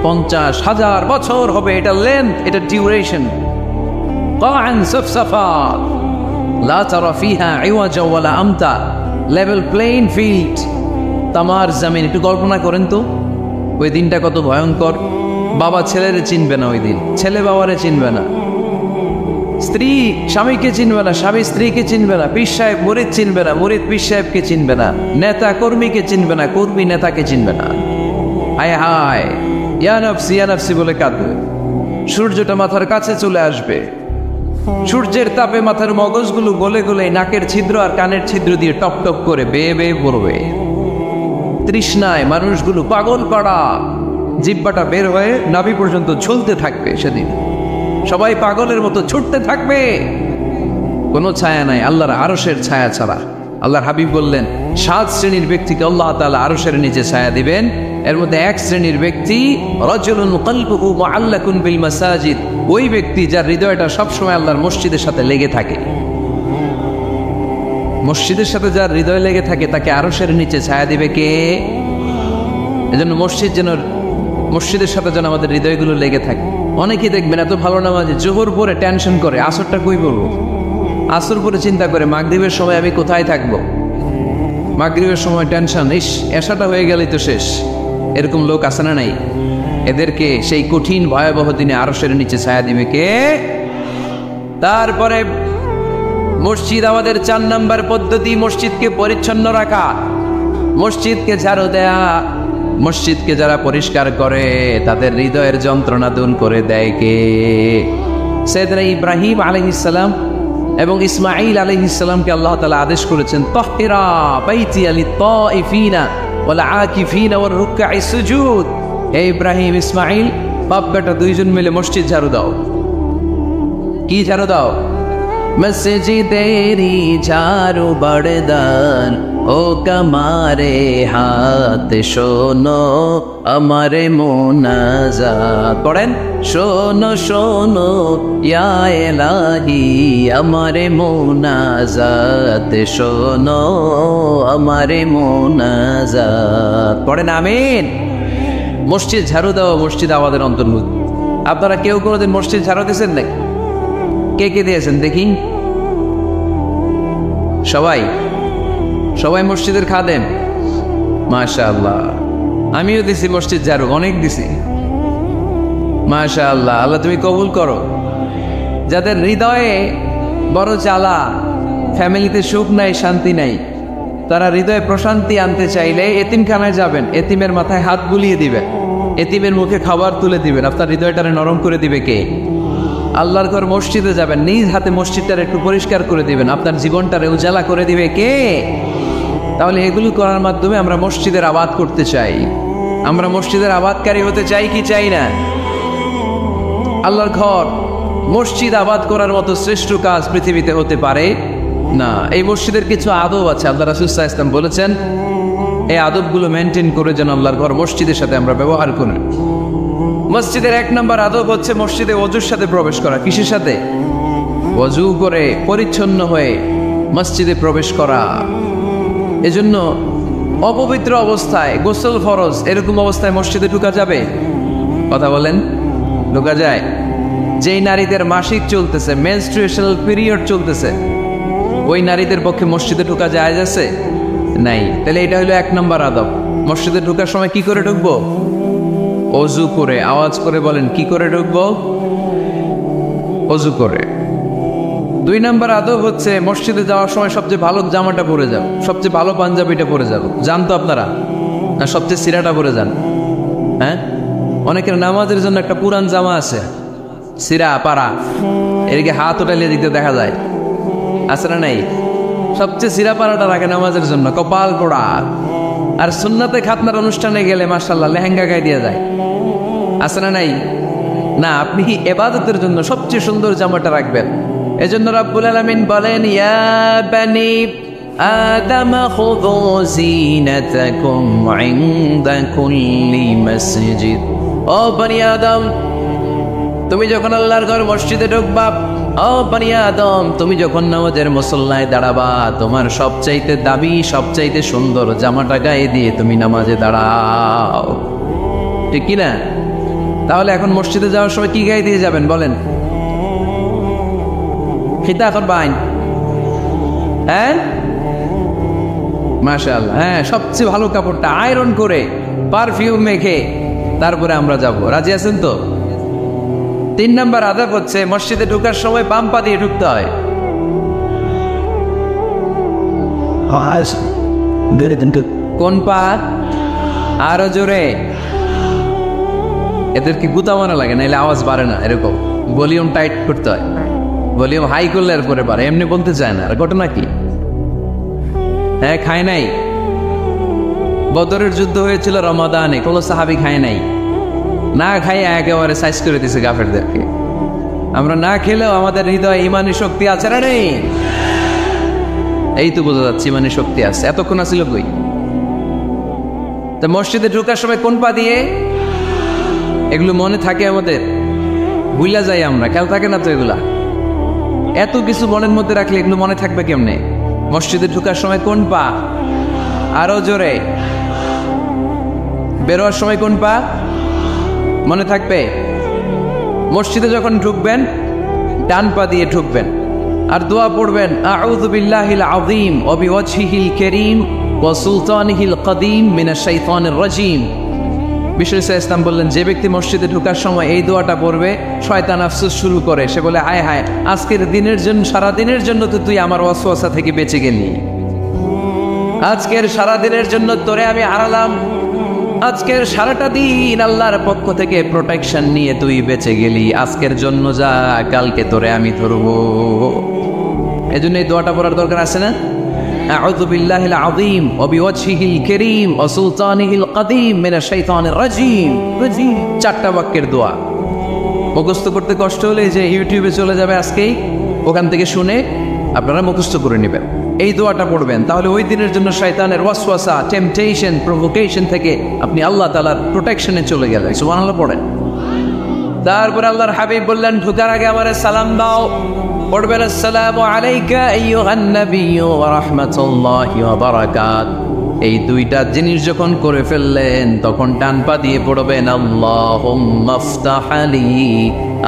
50,000 বছর হবে। এটা লেন্থ, এটা ডিউরেশন। কাআন সাফসাফা লা তারা ফিহা ইওয়াজা ওয়ালা আমতা, লেভেল প্লেইং ফিল্ড, তামার জমিন। একটু কল্পনা করেন তো ওই দিনটা কত ভয়ঙ্কর। বাবা ছেলেরে চিনবে না ওই দিন, ছেলে বাবারে চিনবে না, স্ত্রী স্বামীকে চিনবে না, স্বামী স্ত্রীকে চিনবে না, পীর সাহেব মুরিদ চিনবে না, মুরিদ পীর সাহেবকে চিনবে না, নেতা কর্মীকে চিনবে না, কর্মী নেতাকে চিনবে না। হায় হায়, ইয়া নাফসি বলে কাঁদবে। সূর্যটা মাথার কাছে চলে আসবে, সূর্যের তাপে মাথার মগজগুলো গলে গলে নাকের ছিদ্র আর কানের ছিদ্র দিয়ে টপ টপ করে বেয়ে বেয়ে পড়বে। তৃষ্ণায় মানুষগুলো পাগল পাড়া, জিহ্বাটা বের হয়ে নাভি পর্যন্ত ঝুলতে থাকবে। সেদিন সবাই পাগলের মতো ছুটতে থাকবে, কোনো ছায়া নাই আল্লাহর আরশের ছায়া ছাড়া। আল্লাহর হাবিব বললেন, 7 শ্রেণীর ব্যক্তিকে আল্লাহ তাআলা আরশের নিচে ছায়া দিবেন। এর মধ্যে 1 শ্রেণীর ব্যক্তি রাজুলুন কলবুহু মুআল্লাকুন বিল মাসাজিদ, ওই ব্যক্তি যার হৃদয়টা সবসময় আল্লাহর মসজিদের সাথে লেগে থাকে। মসজিদের সাথে যার হৃদয় লেগে থাকে তাকে আরশের নিচে ছায়া দিবে কে? এজন্য মসজিদের সাথে যেন আমাদের হৃদয়গুলো লেগে থাকে। অনেকেই দেখবেন এত ভালো নামাজি, জোহর পরে টেনশন করে আসরটা কই পড়বো, আসর পরে চিন্তা করে মাগরিবের সময় আমি কোথায় থাকবো, মাগরিবের সময় টেনশন, ইস এশাটা হয়ে গেলেই তো শেষ। এরকম লোক আছে না নাই? এদেরকে সেই কঠিন ভয়াবহ দিনে আরশের নিচে ছায়া দিবে কে? তারপরে মসজিদ আমাদের 4 নম্বর পদ্ধতি, মসজিদকে পরিচ্ছন্ন রাখা, মসজিদকে ঝাড়ু দেয়া। মসজিদকে যারা পরিষ্কার করে তাদের হৃদয়ের যন্ত্রণা দূর করে দেয় কে? সাইয়েদনা ইব্রাহিম আলাইহিস সালাম এবং ইসমাঈল আলাইহিস সালামকে আল্লাহ তাআলা আদেশ করেছেন তাহহিরা বাইতিয়া লিত-তাইফিনা ওয়াল আকিফিনা ওয়ার রুকআইস সুজুদ। হে ইব্রাহিম, ইসমাঈল, বাপ বেটা দুইজন মিলে মসজিদ ঝাড়ু দাও। কি ঝাড়ু দাও? মসজিদেরি ঝাড়ু বড়দান ও কমারে হাত শোনো আমারে মোনাজাত। পড়েন, শোনো শোনো ইয়া ইলাহি আমারে মোনাজাত, শোনো আমারে মোনাজাত। পড়েন আমিন। মসজিদ ঝাড়ু দেওয়া মসজিদ আমাদের অন্তর্ভুক্ত। আপনারা কেউ কোনোদিন মসজিদ ঝাড়ু দিয়েছেন নাকি? কে কে দিয়েছেন দেখি? সবাই সবাই মসজিদের খাদেম? মাশাআল্লাহ। আমিও দিছি মসজিদ ঝাড়ু, অনেক দিছি। মাশাআল্লাহ, আল্লাহ তুমি কবুল করো। যাদের হৃদয়ে বড় জ্বালা, ফ্যামিলিতে সুখ নাই, শান্তি নাই, তারা হৃদয়ে প্রশান্তি আনতে চাইলে এতিমখানায় যাবেন, এতিমের মাথায় হাত বুলিয়ে দিবেন, এতিমের মুখে খাবার তুলে দিবেন। আপনার হৃদয়টারে নরম করে দিবে কে? আল্লাহর ঘর মসজিদে যাবেন, নিজ হাতে মসজিদটারে একটু পরিষ্কার করে দিবেন, আপনার জীবনটারে উজালা করে দিবে কে? তাহলে এগুলো করার মাধ্যমে আমরা মসজিদের আবাদ করতে চাই। আমরা মসজিদের আবাদকারী হতে চাই কি চাই না? আল্লাহর ঘর মসজিদ আবাদ করার মতো শ্রেষ্ঠ কাজ পৃথিবীতে হতে পারে না। এই মসজিদের কিছু আদব আছে, আল্লাহ রাসূল সাল্লাল্লাহু আলাইহি ওয়াসাল্লাম বলেছেন এই আদবগুলো মেনটেন করে যেন আল্লাহর ঘর মসজিদের সাথে আমরা ব্যবহার করি। মসজিদের 1 নম্বর আদব হচ্ছে মসজিদে ওযুর সাথে প্রবেশ করা। কিসের সাথে? ওযু করে পরিচ্ছন্ন হয়ে মসজিদে প্রবেশ করা। এজন্য অপবিত্র অবস্থায়, গোসল ফরজ, এরকম অবস্থায় মসজিদে ঢোকা যাবে? কথা বলেন, ঢোকা যায়? যেই নারীদের মাসিক চলতেছে, মেনস্ট্রুয়েশনাল পিরিয়ড চলতেছে, ওই নারীদের পক্ষে মসজিদে ঢোকা জায়েজ আছে? নাই। তাহলে এটা হলো 1 নম্বর আদব। মসজিদে ঢোকার সময় কি করে ঢুকবো? ওযু করে। আওয়াজ করে বলেন, কি করে ঢুকবো? ওযু করে। 2 নম্বর আদব হচ্ছে মসজিদে যাওয়ার সময় সবচেয়ে ভালো জামাটা পরে যাও, সবচেয়ে ভালো পাঞ্জাবিটা পরে যাও। জান তো আপনারা? না সবচেয়ে সিরাটা পরে যান? হ্যাঁ, অনেকের নামাজের জন্য একটা পুরান জামা আছে, সিরা পাড়া, এদিকে হাত উঠালিয়ে দিতে দেখা যায়, আছে না নাই? সবচেয়ে সিরা পাড়াটা রাখে নামাজের জন্য, কপাল পোড়া। আর সুন্নাতে খাতনার অনুষ্ঠানে গেলে মাশাআল্লাহ লেহেঙ্গা গায়ে দিয়ে যায়, আছে না নাই? না, আপনি ইবাদতের জন্য সবচেয়ে সুন্দর জামাটা রাখবেন। এজন্য রাব্বুল আলামিন বলেন, ইয়া বানি আদম খুযু যিনাতাকুম ইনদা কুল্লি মসজিদ। ও বনি আদম, তুমি যখন আল্লাহর ঘর মসজিদে ঢুকবা, ও বনি আদম, তুমি যখন নামাজের মুসল্লায় দাঁড়াবা, তোমার সবচাইতে দাবি, সবচাইতে সুন্দর জামাটা গায়ে দিয়ে তুমি নামাজে দাঁড়াও, ঠিক কি না? তাহলে এখন মসজিদে যাওয়ার সময় কি গায়ে দিয়ে যাবেন বলেন? খিতা করবেন? হ্যাঁ, মাশাআল্লাহ। হ্যাঁ, সবচেয়ে ভালো কাপড়টা আয়রন করে পারফিউম মেখে তারপরে আমরা যাব। রাজি আছেন তো? 3 নম্বর আদব হচ্ছে মসজিদে ঢোকার সময় বাম পা দিয়ে ঢুকতে হয়। কোন পা? আরো জোরে। এদেরকে গুতা মারা লাগে, নাইলে আওয়াজ বাড়ে না। এরকম ভলিউম টাইট করতে হয়, ভলিউম হাই করলে এরপরে বাড়ে, এমনি বলতে চায় না। আর ঘটনা কি? হ্যাঁ, খায় নাই। বদরের যুদ্ধ হয়েছিল রমাদানে, কোনো সাহাবী খায় নাই। না খাইয়ে একেবারে সাইজ করে দিছে কাফেরদেরকে। আমরা না খেলেও আমাদের হৃদয়ে ইমানি শক্তি আছে না নেই? এই তো বোঝা যাচ্ছে ইমানি শক্তি আছে। এতক্ষণ আছিল কই? তা মসজিদে ঢোকার সময় কোন পা দিয়ে? এগুলো মনে থাকে আমাদের? ভুলা যাই আমরা, খেয়াল থাকে না তো এগুলা। এত কিছু মনের মধ্যে রাখলে এগুলো মনে থাকবে কেমনে? মসজিদে ঢোকার সময় কোন পা? আরো জোরে। বেরোয়ার সময় কোন পা? মনে থাকবে? মসজিদে যখন ঢুকবেন ডান পা দিয়ে ঢুকবেন, আর দোয়া পড়বেন, আউযু বিল্লাহিল আযীম ওয়া বিওয়াজহিল কারীম ওয়া সুলতানিহিল কদীম মিনাশ শাইতানির রাজীম। বিষ্ণু ইসলাম বললেন, যে ব্যক্তি মসজিদে ঢোকার সময় এই দোয়াটা পড়বে, শয়তান আফসোস শুরু করে। সে বলে, হায় হায়, আজকের দিনের জন্য, সারা দিনের জন্য তো তুই আমার ওয়াসওয়াসা থেকে বেঁচে গেলি। আজকের সারা দিনের জন্য তোরে আমি হারালাম, আজকের সারাটা দিন আল্লাহর পক্ষ থেকে প্রোটেকশন নিয়ে তুই বেঁচে গেলি। আজকের জন্য যা, কালকে তোরে আমি ধরবো। এজন্য এই দোয়াটা পড়ার দরকার আছে না? আউযু বিল্লাহিল আযীম ওয়া বিওয়াজহিল কারীম ওয়া সুলতানিহিল কাদীম মিনাশ শাইতানির রাজীম। চারটা বাক্যের দোয়া। মুখস্থ করতে কষ্ট হলে যে ইউটিউবে চলে যাবে আজকেই, ওখান থেকে শুনে আপনারা মুখস্থ করে নেবেন। এই দোয়াটা পড়বেন, তাহলে ওই দিনের জন্য শয়তানের ওয়াসওয়াসা, টেম্পটেশন, প্রভোকেশন থেকে আপনি আল্লাহ তাআলার প্রোটেকশনে চলে গেলেন। সুবহানাল্লাহ পড়েন। তারপর আল্লাহর হাবিব বললেন, ঢোকার আগে আমারে সালাম দাও। পড়বেন, আসসালামু আলাইকা আইয়ুহান নাবিয়্যু ওয়া রাহমাতুল্লাহি ওয়া বারাকাত। এই দুইটা জিনিস যখন করে ফেললেন, তখন ডান পা দিয়ে পড়বেন, আল্লাহুম্মা ইফতাহ লি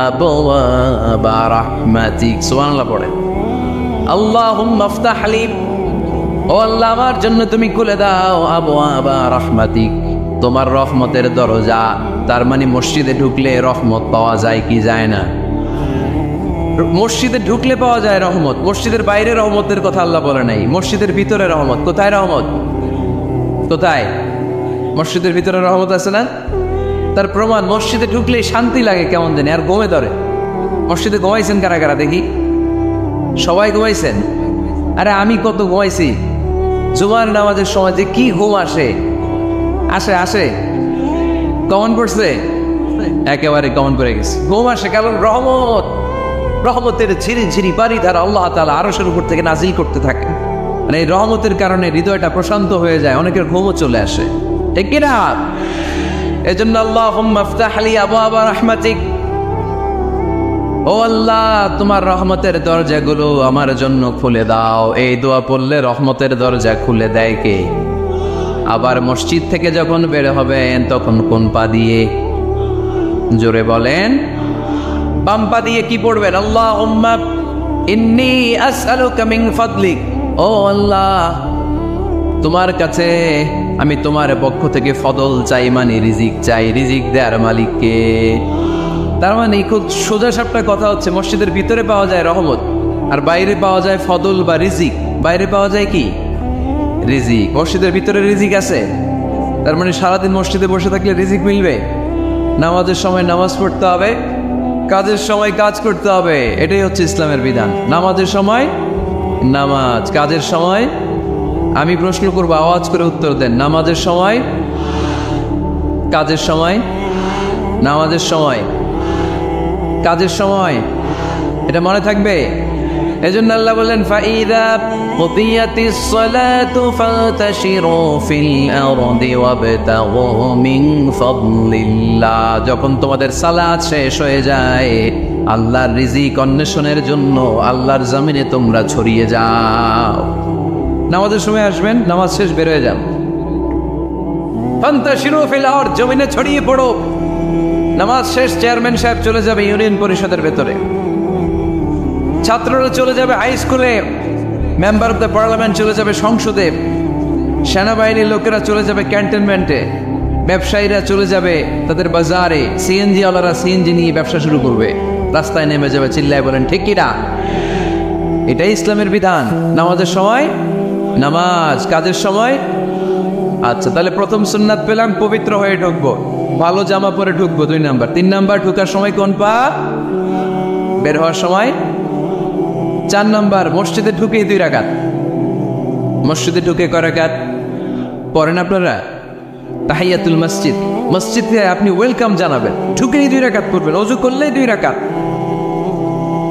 আবওয়াবা রাহমাতিক। সুবহানাল্লাহ পড়েন। আল্লাহুম্মা ইফতাহ লি, ও আল্লাহ আমার জন্য তুমি খুলে দাও আবওয়াবা রাহমাতিক, তোমার রহমতের দরজা। তার মানে মসজিদে ঢুকলে রহমত পাওয়া যায় কি যায় না? মসজিদে ঢুকলে পাওয়া যায় রহমত। মসজিদের বাইরে রহমতের কথা আল্লাহ বলে নাই, মসজিদের ভিতরে রহমত। কোথায় রহমত? কোথায়? মসজিদের ভিতরে রহমত আছে না? তার প্রমাণ, মসজিদে ঢুকলেই শান্তি লাগে কেমন জানি, আর ঘুমে ধরে। মসজিদে ঘুমাইছেন কারা কারা দেখি? সবাই ঘুমাইছেন? আরে আমি কত ঘুমাইছি। জুমার নামাজের সময় যে কি ঘুম আসে, আসে আসে কমন পড়ছে, একেবারে কমন পড়ে গেছে। ঘুম আসে কারণ রহমতের ঝিরি ঝিরি বাড়ি ধারা আল্লাহ তাআলা আরশের উপর থেকে নাজিল করতে থাকে। মানে এই রহমতের কারণে হৃদয়টা প্রশান্ত হয়ে যায়, অনেকের ঘুমও চলে আসে, ঠিক কিনা? এজন্য আল্লাহুম্মা ইফতাহ লি আবওয়াবা রাহমাতিক, ও আল্লাহ তোমার রহমতের দরজাগুলো আমার জন্য খুলে দাও। এই দোয়া পড়লে রহমতের দরজা খুলে দেয় কে? আবার মসজিদ থেকে যখন বের হবেন তখন কোন পা দিয়ে? জোরে বলেন। বাম পা দিয়ে কি পড়বেন? আল্লাহুম্মা ইন্নী আসআলুকা মিন ফাদলিক, ও আল্লাহ তোমার কাছে আমি তোমার পক্ষ থেকে ফদল চাই, মানে রিজিক চাই। রিজিক দেয়ার মালিক কে? তার মানে খুব সোজা সাপটা কথা হচ্ছে, মসজিদের ভিতরে পাওয়া যায় রহমত, আর বাইরে পাওয়া যায় ফদল বা রিজিক। বাইরে পাওয়া যায় কি? রিজিক। মসজিদের ভিতরে রিজিক আছে। তার মানে সারাদিন মসজিদে বসে থাকলে রিজিক মিলবে? নামাজের সময় নামাজ পড়তে হবে, কাজের সময় কাজ করতে হবে, এটাই হচ্ছে ইসলামের বিধান। নামাজের সময় নামাজ, কাজের সময়। আমি প্রশ্ন করবো, আওয়াজ করে উত্তর দেন। নামাজের সময়, কাজের সময়, নামাজের সময়, কাজের সময়, এটা মনে থাকবে। এজন্য আল্লাহ বললেন, ফাইদা কুদিয়াতিস সালাতু ফান্তাশিরু ফিল আরদি ওয়াবতাগু মিন ফাদলিল্লাহ। যখন তোমাদের সালাত শেষ হয়ে যায়, আল্লাহর রিজিক অন্বেষণের জন্য আল্লাহর জমিনে তোমরা ছড়িয়ে যাও। নামাজের সময় আসবেন, নামাজ শেষ বের হয়ে যান। ফান্তাশিরু ফিল আরদ, জমিনে ছড়িয়ে পড়ো। নামাজ শেষ, চেয়ারম্যান সাহেব চলে যাবে ইউনিয়ন পরিষদের ভেতরে, ছাত্ররা চলে যাবে হাই স্কুলে, মেম্বার অফ দ্য পার্লামেন্ট চলে যাবে সংসদে, সেনাবাহিনীর লোকেরা চলে যাবে ক্যান্টনমেন্টে, ব্যবসায়ীরা চলে যাবে তাদের বাজারে, সিএনজি ওয়ালারা সিএনজি নিয়ে ব্যবসা শুরু করবে, রাস্তায় নেমে যাবে, চিল্লায় বলেন ঠিক কিনা? এটাই ইসলামের বিধান। নামাজের সময় নামাজ, কাজের সময়। আচ্ছা, তাহলে প্রথম সুন্নাত পেলাম, পবিত্র হয়ে ঢুকবো, ভালো জামা পরে ঢুকবো 2 নাম্বার। 3 নাম্বার, ঢুকার সময় কোন পা? বের হওয়ার সময় 4 নাম্বার, মসজিদে ঢুকেই 2 রাকাত। মসজিদে ঢুকে কয় রাকাত পড়েন আপনারা? তাহিয়াতুল মসজিদ। মসজিদে আপনি ওয়েলকাম জানাবেন, ঢুকেই 2 রাকাত পড়বেন, ওযু করলেই 2 রাকাত।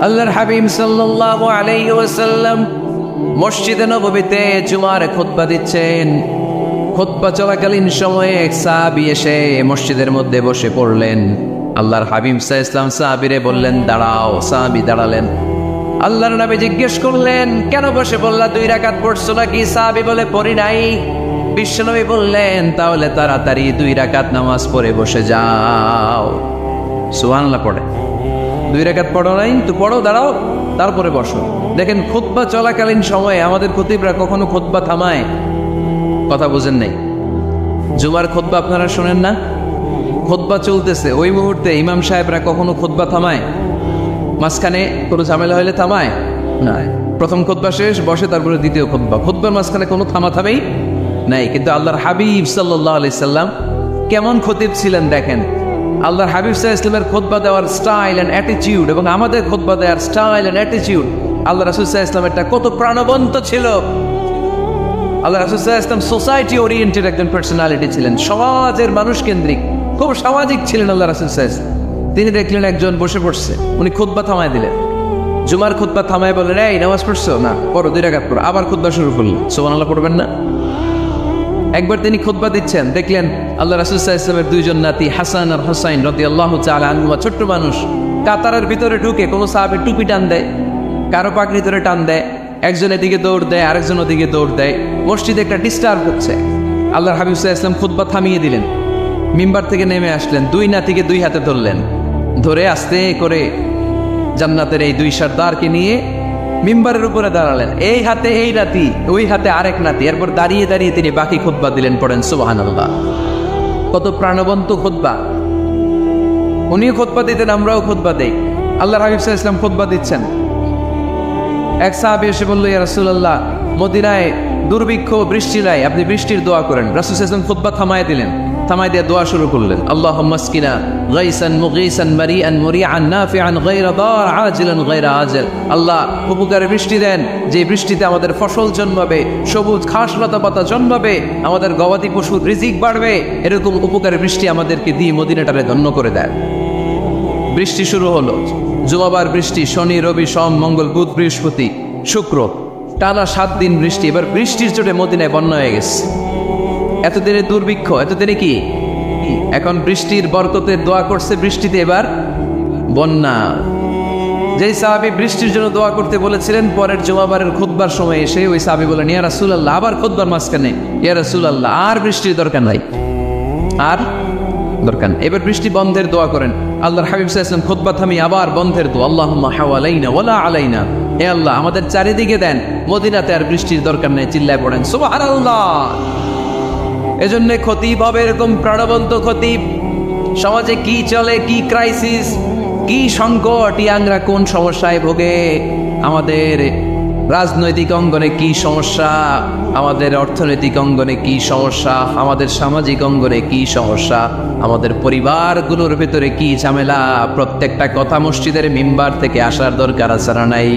আল্লাহর হাবিব সাল্লাল্লাহু আলাইহি ওয়াসাল্লাম মসজিদে নববীতে জুমার খুতবা দিচ্ছেন। খুতবা চলাকালীন সময়ে এক সাহাবী এসে মসজিদের মধ্যে বসে পড়লেন। আল্লাহর হাবিব সাল্লাল্লাহু আলাইহি ওয়াসাল্লাম সাহাবীরে বললেন দাঁড়াও। সাহাবী দাঁড়ালেন। আল্লাহর নবী জিজ্ঞেস করলেন কেন বসে পড়লা, 2 রাকাত পড়ছো নাকি? সাহাবী বলে পড়ি নাই। বিশ্বনবী বললেন তাহলে তাড়াতাড়ি 2 রাকাত নামাজ পড়ে বসে যাও। সুবহানাল্লাহ পড়ে। 2 রাকাত পড়ো নাই তো পড়ো, দাঁড়াও, তারপরে বসো। দেখেন খুতবা চলাকালীন সময়ে আমাদের খতিবরা কখনো খুতবা থামায়? কথা বুঝেন নাই? জুমার খুতবা আপনারা শোনেন না? খুতবা চলতেছে, ওই মুহূর্তে ইমাম সাহেবরা কখনো খুতবা থামায়? মাঝখানে কোনো ঝামেলা হলে থামায় না। প্রথম খুতবা শেষ, বসে, তারপরে দ্বিতীয় খুতবা। খুতবার মাঝখানে কোনো থামাথামেই নাই। কিন্তু আল্লাহর হাবিব সাল্লাল্লাহু আলাইহি সাল্লাম কেমন খতিব ছিলেন দেখেন। আল্লাহর হাবিব সাল্লাল্লাহু আলাইহি সাল্লামের খুতবা দেওয়ার স্টাইল এন্ড অ্যাটিটিউড এবং আমাদের খুতবা দেওয়ার স্টাইল এন্ড অ্যাটিটিউড আল্লাহ রাসূল সাল্লাল্লাহু আলাইহি ওয়াসাল্লাম এটা কত প্রাণবন্ত ছিল। আল্লাহ রাসূল সাল্লাল্লাহু আলাইহি ওয়াসাল্লাম সোসাইটি ওরিয়েন্টেড একজন পার্সোনালিটি ছিলেন, সমাজের মানুষ কেন্দ্রিক, খুব সামাজিক ছিলেন আল্লাহ রাসূল সাল্লাল্লাহু আলাইহি ওয়াসাল্লাম। তিনি দেখলেন একজন বসে পড়ছে, উনি খুতবা থামায় দিলেন, জুমার খুতবা থামায় বললেন, এই নামাজ পড়ছো? না, পড়ো, 2 রাকাত পড়ো। আবার খুতবা শুরু করলেন, সুবহানাল্লাহ পড়বেন না? একবার তিনি খুতবা দিচ্ছেন, দেখলেন আল্লাহ রাসূল সাল্লাল্লাহু আলাইহি ওয়াসাল্লামের 2 জন নাতি হাসান আর হুসাইন রাদিয়াল্লাহু তাআলা আনহুমা, ছোট্ট মানুষ, কাতারের ভিতরে ঢুকে কোনো সাহাবী টুপি টান দেয়, কারো পাগড়ি ধরে টান দেয়, একজন এদিকে দৌড় দেয়, আরেকজন ওদিকে দৌড় দেয়, মসজিদে একটা ডিস্টার্ব হচ্ছে। আল্লাহর হাবিব সাল্লাল্লাহু আলাইহি ওয়াসাল্লাম খুতবা থামিয়ে দিলেন, মিম্বার থেকে নেমে আসলেন, 2 নাতিকে 2 হাতে ধরলেন, ধরে আস্তে করে জান্নাতের এই 2 সর্দারকে নিয়ে মিম্বারের উপরে দাঁড়ালেন, এই হাতে এই নাতি, ওই হাতে আরেক নাতি। এরপর দাঁড়িয়ে দাঁড়িয়ে তিনি বাকি খুতবা দিলেন, পড়েন সুবহানাল্লাহ। কত প্রাণবন্ত খুতবা! উনিও খুতবা দিতেন, আমরাও খুতবা দেই। আল্লাহর হাবিব সাল্লাল্লাহু আলাইহি ওয়াসাল্লাম খুতবা দিচ্ছেন, এক সাহাবী এসে বলল, ইয়া রাসূলুল্লাহ, মদিনায় দুর্ভিক্ষ, বৃষ্টি নাই, আপনি বৃষ্টির দোয়া করেন। রাসূল সাল্লাল্লাহু আলাইহি ওয়াসাল্লাম খুতবা থামায় দিলেন, থামায় দিয়ে দোয়া শুরু করলেন, আল্লাহুম্মা আসকিনা গাইসান মুগীসান মারিআন মুরিআন নাফিআন গায়রা দার আজিলান গায়রা আজল। আল্লাহ, উপকারে বৃষ্টি দেন, যে বৃষ্টিতে আমাদের ফসল জন্মাবে, সবুজ ঘাস লতা পাতা জন্মাবে, আমাদের গবাদি পশুর রিজিক বাড়বে, এরকম উপকারে বৃষ্টি আমাদেরকে দিয়ে মদিনাটারে ধন্য করে দেয়। বৃষ্টি শুরু হলো, জুমাবার বৃষ্টি, শনি রবি সোম মঙ্গল বুধ বৃহস্পতি শুক্র, টানা 7 দিন বৃষ্টি। এবার বৃষ্টির জোরে মদিনায় বন্যা হয়ে গেছে। এতদিনে দুর্ভিক্ষ, এতদিনে কি, এখন বৃষ্টির বরকতের দোয়া করছে, বৃষ্টিতে এবার বন্যা। যেই সাহাবী বৃষ্টির জন্য দোয়া করতে বলেছিলেন, পরের জুমাবারের খুতবার সময় এসে ওই সাহাবী বলেন, ইয়া রাসূলুল্লাহ, আবার খুতবার মাঝখানে, ইয়া রাসূলুল্লাহ, আর বৃষ্টির দরকার নাই, আর দরকার নেই, এবার বৃষ্টি বন্ধের দোয়া করেন। আল্লাহর হাবিব সাল্লাল্লাহু আলাইহি ওয়াসাল্লাম খুতবা থামিয়ে আবার বন্ধের দোয়া, আল্লাহুম্মা হাওয়ালাইনা ওয়ালা আলাইনা, হে আল্লাহ, আমাদের চারিদিকে দেন, মদিনাতে আর বৃষ্টির দরকার নেই। চিল্লায় পড়েন সুবহানাল্লাহ। এজন্য খতিব হবে এরকম প্রাণবন্ত খতিব। সমাজে কি চলে, কি ক্রাইসিস, কি সংকট, ইয়াংরা কোন সমস্যায় ভোগে, আমাদের রাজনৈতিক অঙ্গনে কি সমস্যা, আমাদের অর্থনৈতিক অঙ্গনে কি সমস্যা, আমাদের সামাজিক অঙ্গনে কি সমস্যা, আমাদের পরিবারগুলোর ভেতরে কি ঝামেলা, প্রত্যেকটা কথা মসজিদের মিম্বার থেকে আসার দরকার আছে না নাই?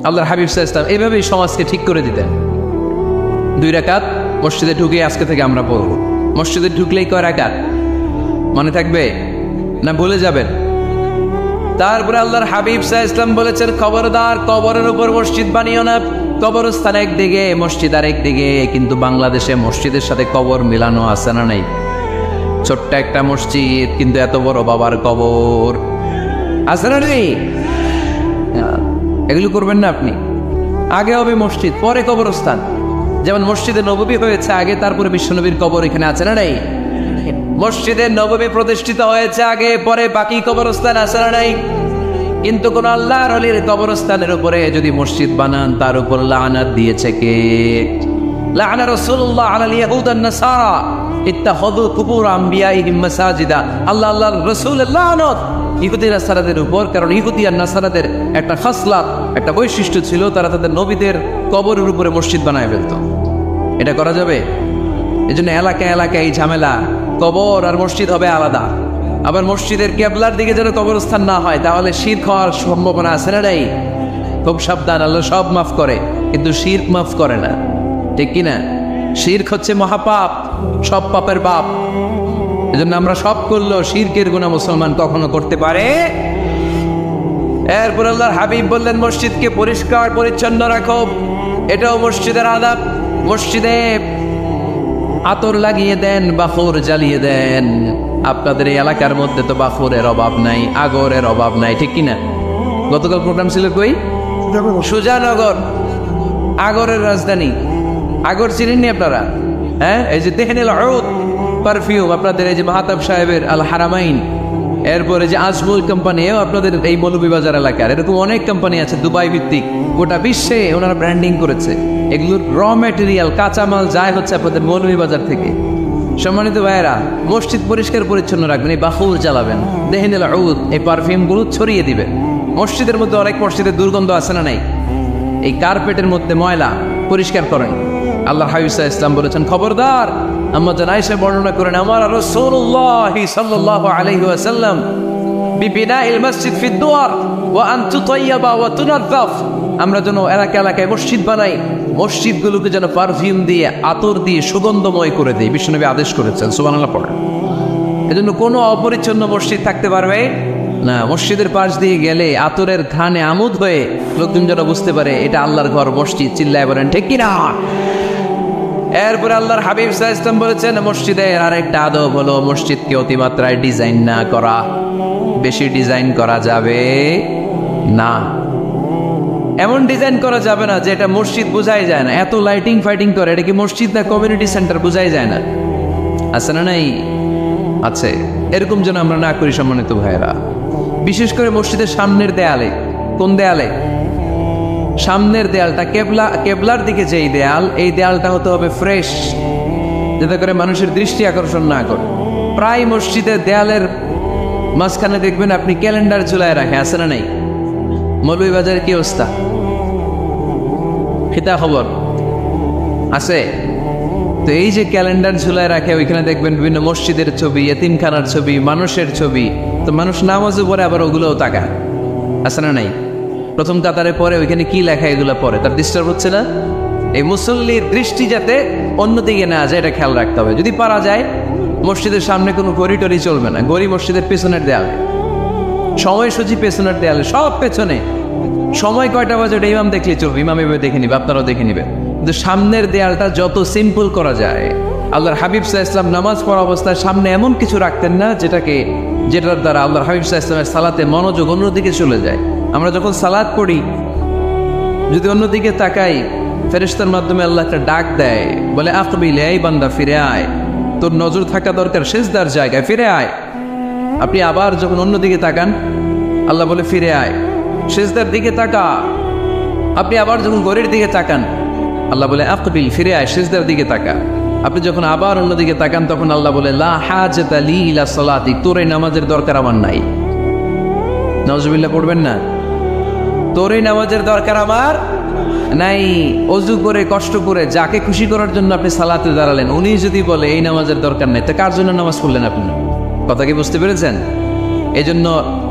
আল্লাহর হাবিব সাল্লাল্লাহু আলাইহি ওয়াসাল্লাম এইভাবেই সমাজকে ঠিক করে দিতেন। 2 রাকাত মসজিদে ঢুকে আজকে থেকে আমরা পড়ব। মসজিদে ঢুকলেই কয় রাকাত মনে থাকবে না ভুলে যাবেন? তারপরে আল্লাহর হাবিব সাল্লাল্লাহু আলাইহি ওয়াসাল্লাম বলেছেন, খবরদার কবরের উপর মসজিদ বানিও না। কবরস্থান একদিকে, মসজিদ আরেক দিকে। কিন্তু বাংলাদেশে মসজিদের সাথে কবর মিলানো আছে না নাই? ছোট্ট একটা মসজিদ, কিন্তু এত বড় বাবার কবর আছে না নেই? এগুলো করবেন না আপনি। আগে হবে মসজিদ, পরে কবরস্থান। যেমন মসজিদে নববী হয়েছে আগে, তারপরে বিশ্বনবীর কবর এখানে আছে না নাই? মসজিদে নববী প্রতিষ্ঠিত হয়েছে আগে, পরে বাকি কবরস্থান আছে না নাই? কিন্তু কোন আল্লাহর ওলির কবরস্থানের উপরে যদি মসজিদ বানান, তার উপর লানাত দিয়েছে কে? লানা রাসূলুল্লাহ আলাল ইয়াহুদ ওয়ান নাসারা ইত্তাখাযু কুবুর আমবিয়াইহিম মাসাজিদা। আল্লাহর রাসূলের লানত ইহুদি নাসারাদের উপর, কারণ ইহুদি আর নাসারাদের একটা খাসলাত, একটা বৈশিষ্ট্য ছিল, তারা তাদের নবীদের কবরের উপরে মসজিদ বানায় ফেলত। এটা করা যাবে? এজন্য এলাকায় এলাকায় এই ঝামেলা, কবর আর মসজিদ হবে আলাদা। আবার মসজিদের কিবলার দিকে যেন কবরস্থান না হয়, তাহলে শিরক হওয়ার সম্ভাবনা আছে না নাই? খুব সাবধান, আল্লাহ সব মাফ করে কিন্তু শিরক মাফ করে না, ঠিক কিনা? শিরক হচ্ছে মহাপাপ, সব পাপের বাপ। এজন্য আমরা সব করলেও শিরকের গুনাহ মুসলমান কখনো করতে পারে। এরপর আল্লাহর হাবিব বললেন, মসজিদকে পরিষ্কার পরিচ্ছন্ন রাখো, এটাও মসজিদের আদাব। মসজিদে আতর লাগিয়ে দেন, বাখুর জ্বালিয়ে দেন। আপনাদের এই এলাকার মধ্যে তো বাখুরের অভাব নাই, আগরের অভাব নাই, ঠিক কিনা? গতকাল প্রোগ্রাম ছিল কই? সুজানগর, আগরের রাজধানী। আগর চিনেননি আপনারা? হ্যাঁ, এই যে তেহনিল উদ পারফিউম, আপনাদের এই যে মাহতাব সাহেবের আল হারামাইন, এরপরে যে আজমুল কোম্পানি, আপনাদের এই মৌলভীবাজার এলাকার এরকম অনেক কোম্পানি আছে দুবাই ভিত্তিক, গোটা বিশ্বে ওনারা ব্র্যান্ডিং করেছে। এগুলোর র ম্যাটেরিয়াল, কাঁচামাল যায় হচ্ছে আপনাদের মৌলভীবাজার থেকে। সম্মানিত ভাইয়েরা, মসজিদ পরিষ্কার পরিচ্ছন্ন রাখবেন, এই বাখুর জ্বালাবেন, তেহনিল উদ এই পারফিউমগুলো ছড়িয়ে দিবেন। মসজিদের মধ্যে অনেক মসজিদের দুর্গন্ধ আছে না নাই? এই কার্পেটের মধ্যে ময়লা, পরিষ্কার করেন। আল্লাহ হাবিব সাল্লাল্লাহু আলাইহি ওয়াসাল্লাম বলেছেন, খবরদার। আম্মা জান আয়েশা বর্ণনা করেন, আমার রাসূলুল্লাহ সাল্লাল্লাহু আলাইহি ওয়াসাল্লাম বিবিনাইল মসজিদ ফিদ দুয়ার ওয়া আন তুতাইয়াবা ওয়া তুনাযযাফ, আমরা যেন এলাকায় মসজিদ বানাই, মসজিদগুলোকে যেন পারফিউম দিয়ে, আতর দিয়ে সুগন্ধময় করে দেই। বিশ্বনবী আদেশ করেছেন, সুবহানাল্লাহ পড়েন। এজন্য কোনো অপরিচ্ছন্ন মসজিদ থাকতে পারবে না। মসজিদের পাশ দিয়ে গেলে আতরের ঘ্রাণে আমোদ হয়ে লোকজন যেন বুঝতে পারে এটা আল্লাহর ঘর, মসজিদ। চিল্লায় বলেন ঠিক কিনা? এরপরে আল্লাহর হাবিব সাল্লাল্লাহু আলাইহি ওয়াসাল্লাম বলেছেন, মসজিদের আরেকটা আদব হলো মসজিদকে অতিমাত্রায় ডিজাইন না করা। বেশি ডিজাইন করা যাবে না। এমন ডিজাইন করা যাবে না যে এটা মসজিদ বোঝাই যায় না। এত লাইটিং ফাইটিং করে, এটা কি মসজিদ না কমিউনিটি সেন্টার বোঝাই যায় না। আছে না? নাই আছে। এরকম যেন আমরা না করি সম্মানিত ভাইয়েরা। বিশেষ করে মসজিদের সামনের দেয়ালে। কোন দেয়ালে? সামনের দেয়ালটা, কেবলার দিকে যেই দেয়াল, এই দেয়ালটা হতে হবে ফ্রেশ, যাতে করে মানুষের দৃষ্টি আকর্ষণ না করে। প্রায় মসজিদের দেয়ালের মাঝখানে দেখবেন আপনি ক্যালেন্ডার ঝুলায় রাখে, আছে না নাই? মৌলভীবাজারের কি অবস্থা? খিতা খবর আছে তো। এই যে ক্যালেন্ডার ঝুলায় রাখে, ওইখানে দেখবেন বিভিন্ন মসজিদের ছবি, এতিমখানার ছবি, মানুষের ছবি। তো মানুষ নামাজও পড়ে, আবার ওগুলোও তাকায়, আছে না নাই? প্রথম কাতারে পরে ওইখানে কি লেখা, এগুলো পরে তার ডিস্টার্ব হচ্ছে না? এই মুসল্লির দৃষ্টি যাতে অন্যদিকে না যায়, এটা খেয়াল রাখতে হবে। যদি পারা যায় মসজিদের সামনে কোনো গড়ি টরি চলবে না। গড়ি মসজিদের পেছনের দেয়ালে, সময়সূচি পেছনের দেয়ালে, সব পেছনে। সময় কয়টা বাজে ওটা ইমাম দেখলে চলবে, ইমাম এভাবে দেখে নিবে, আপনারাও দেখে নিবে। কিন্তু সামনের দেয়ালটা যত সিম্পল করা যায়। আল্লাহর হাবিব সাল্লাল্লাহু আলাইহি ওয়াসাল্লাম নামাজ পড়া অবস্থায় সামনে এমন কিছু রাখতেন না যেটার দ্বারা আল্লাহর হাবিব সাল্লাল্লাহু আলাইহি ওয়াসাল্লামের সালাতে মনোযোগ অন্যদিকে চলে যায়। আমরা যখন সালাত পড়ি, যদি অন্যদিকে তাকাই, ফেরেশতার মাধ্যমে আল্লাহ একটা ডাক দেয়, বলে আকবিল, এই বান্দা ফিরে আয়, তোর নজর থাকা দরকার সিজদার জায়গায়, ফিরে আয়। আপনি আবার যখন অন্যদিকে তাকান, আল্লাহ বলে ফিরে আয়, সিজদার দিকে তাকা। আপনি আবার যখন ঘড়ির দিকে তাকান, আল্লাহ বলে আকবিল, ফিরে আয়, সিজদার দিকে তাকা। আপনি যখন আবার অন্যদিকে তাকান, তখন আল্লাহ বলে লা হাজাতা লি ইলা সালাতিক, তোর এই নামাজের দরকার আমার নাই। নাউজুবিল্লাহ পড়বেন না? তোর এই নামাজের দরকার আমার নাই। অজু করে কষ্ট করে যাকে খুশি করার জন্য আপনি সালাতে দাঁড়ালেন, উনি যদি বলে এই নামাজের দরকার নেই, তা কার জন্য নামাজ পড়লেন আপনি? কথা কি বুঝতে পেরেছেন? এই জন্য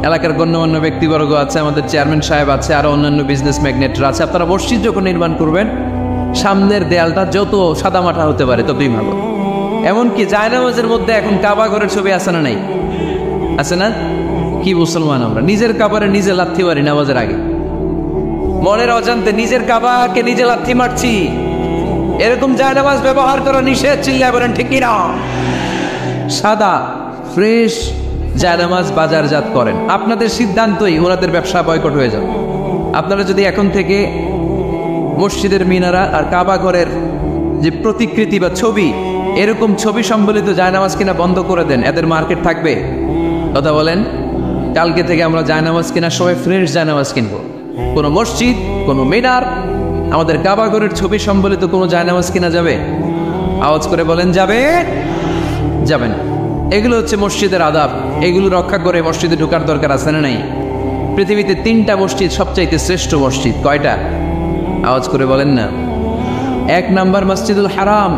এলাকার গণ্যমান্য ব্যক্তিবর্গ আছে, আমাদের চেয়ারম্যান সাহেব আছে, আরো অন্যান্য বিজনেস ম্যাগনেটরা আছে। আপনারা মসজিদ যখন নির্মাণ করবেন, সামনের দেয়ালটা যত সাদামাটা হতে পারে ততই ভালো। এমনকি জায়নামাজের মধ্যে এখন কাবা ঘরের ছবি আছে না নাই? আছে না? কি মুসলমান আমরা, নিজের কাবারে নিজে লাথি মারি নামাজের আগে, মনের অজান্তে নিজের কাবাকে নিজে লাথি মারছি। এরকম জায়নামাজ ব্যবহার করা নিষেধ। চিল্লায় বলেন ঠিক কিনা? সাদা ফ্রেশ জায়নামাজ বাজারজাত করেন। আপনাদের সিদ্ধান্তই ওনাদের ব্যবসা বয়কট হয়ে যাবে। আপনারা যদি এখন থেকে মসজিদের মিনারা আর কাবা ঘরের যে প্রতিকৃতি বা ছবি, এরকম ছবি সম্বলিত জায়নামাজ কিনা বন্ধ করে দেন, এদের মার্কেট থাকবে? কথা বলেন। কালকে থেকে আমরা জায়নামাজ কিনা সবাই ফ্রেশ জায়নামাজ কিনবো। কোনো মসজিদ, কোনো মিনার, আমাদের কাবা ঘরের ছবি সম্বলিত কোনো জায়নামাজ কিনা যাবে? আওয়াজ করে বলেন, যাবে? যাবে না। এগুলো হচ্ছে মসজিদের আদাব। এগুলো রক্ষা করে মসজিদে ঢোকার দরকার আছে না নাই? পৃথিবীতে 3টা মসজিদ সবচাইতে শ্রেষ্ঠ মসজিদ। কয়টা? আওয়াজ করে বলেন না। 1 নাম্বার মসজিদুল হারাম,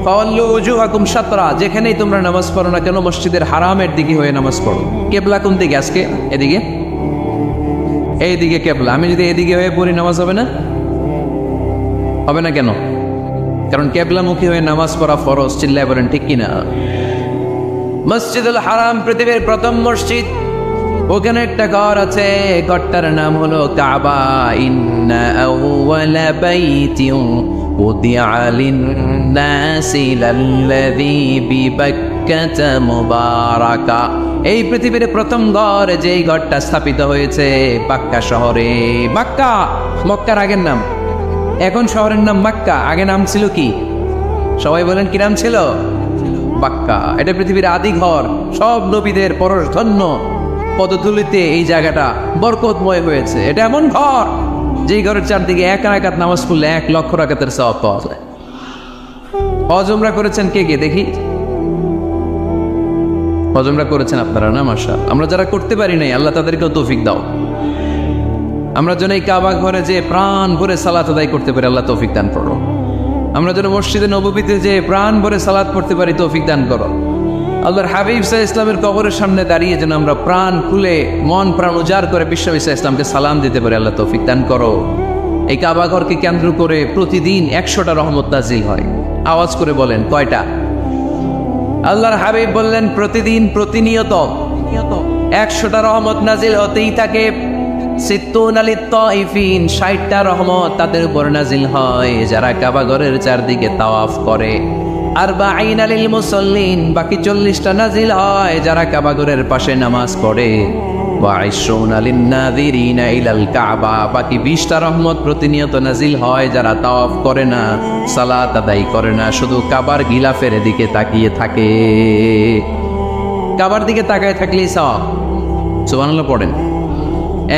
ফাওয়াল্লু উজুহাকুম শাতরা, যেখানেই তোমরা নামাজ পড়ো না কেন মসজিদের হারামের দিকে হয়ে নামাজ পড়ো। কেবলা কোন দিকে? আজকে এদিকে, এইদিকে কেবলা। আমি যদি এদিকে হয়ে পড়ি, নামাজ হবে না? হবে না কেন? কারণ কেবলামুখী হয়ে নামাজ পড়া ফরজ। চিল্লায় বলেন ঠিক কিনা? মসজিদুল হারাম পৃথিবীর প্রথম মসজিদ। ওখানে একটা ঘর আছে, ঘরটার নাম হলো কাবা। ইন্না আউওয়ালা বাইতিন উদিআ লিন-নাসি লাল্লাযী বিবাক্কাতা মুবারাকা। এই পৃথিবীর প্রথম ঘর, যেই ঘরটা স্থাপিত হয়েছে বাক্কা শহরে। বাক্কা মক্কার আগের নাম, এখন শহরের নাম মক্কা। আগে নাম ছিল কি? সবাই বলেন, কি নাম ছিল? বাক্কা। এটা পৃথিবীর আদি ঘর। সব নবীদের পরশধন্য পদধূলিতে এই জায়গাটা বরকতময় হয়েছে। এটা এমন ঘর, যেই ঘরের চারদিকে 1 রাকাত নামাজ পড়লে 1 লক্ষ রাকাতের সওয়াব পাওয়া যায়। হজ উমরা করেছেন কে কে দেখি? হজ উমরা করেছেন আপনারা না? মাশাআল্লাহ। আমরা যারা করতে পারি নাই, আল্লাহ তাদেরকেও তৌফিক দাও। আমরা যেন এই কাবা ঘরে যে প্রাণ ভরে সালাত আদায় করতে পারি, আল্লাহ তৌফিক দান করো। আমরা যেন মসজিদে নববীতে যে প্রাণ ভরে সালাত পড়তে পারি, তৌফিক দান করো। আল্লাহর হাবিব সাল্লাল্লাহু আলাইহি ইসলামের কবরের সামনে দাঁড়িয়ে যেন আমরা প্রাণ খুলে মন প্রাণ উজাড় করে বিশ্ব ইসলামকে সালাম দিতে পারি। আল্লাহ তৌফিক দান করো। এই কাবা ঘরকে কেন্দ্র করে প্রতিদিন 100টা রহমত নাজিল হয়। আওয়াজ করে বলেন কয়টা? আল্লাহর হাবিব বললেন প্রতিদিন প্রতিনিয়ত 100টা রহমত নাজিল হতেই থাকে। 60টা রহমত তাদের উপর নাজিল হয় যারা কাবা ঘরের চারদিকে তাওয়াফ করে। 40 লিল মুসাল্লিন, বাকি 40টা নাজিল হয় যারা কাবা ঘরের পাশে নামাজ পড়ে। 20 লিন নাযিরিনা ইলাল কাবা, বাকি 20টা রহমত প্রতিনিয়ত নাজিল হয় যারা তাওয়াফ করে না, সালাত আদায় করে না, শুধু কাবার গিলাফের দিকে তাকিয়ে থাকে। কাবার দিকে তাকায় থাকলেই সওয়াব। সুবহানাল্লাহ পড়েন।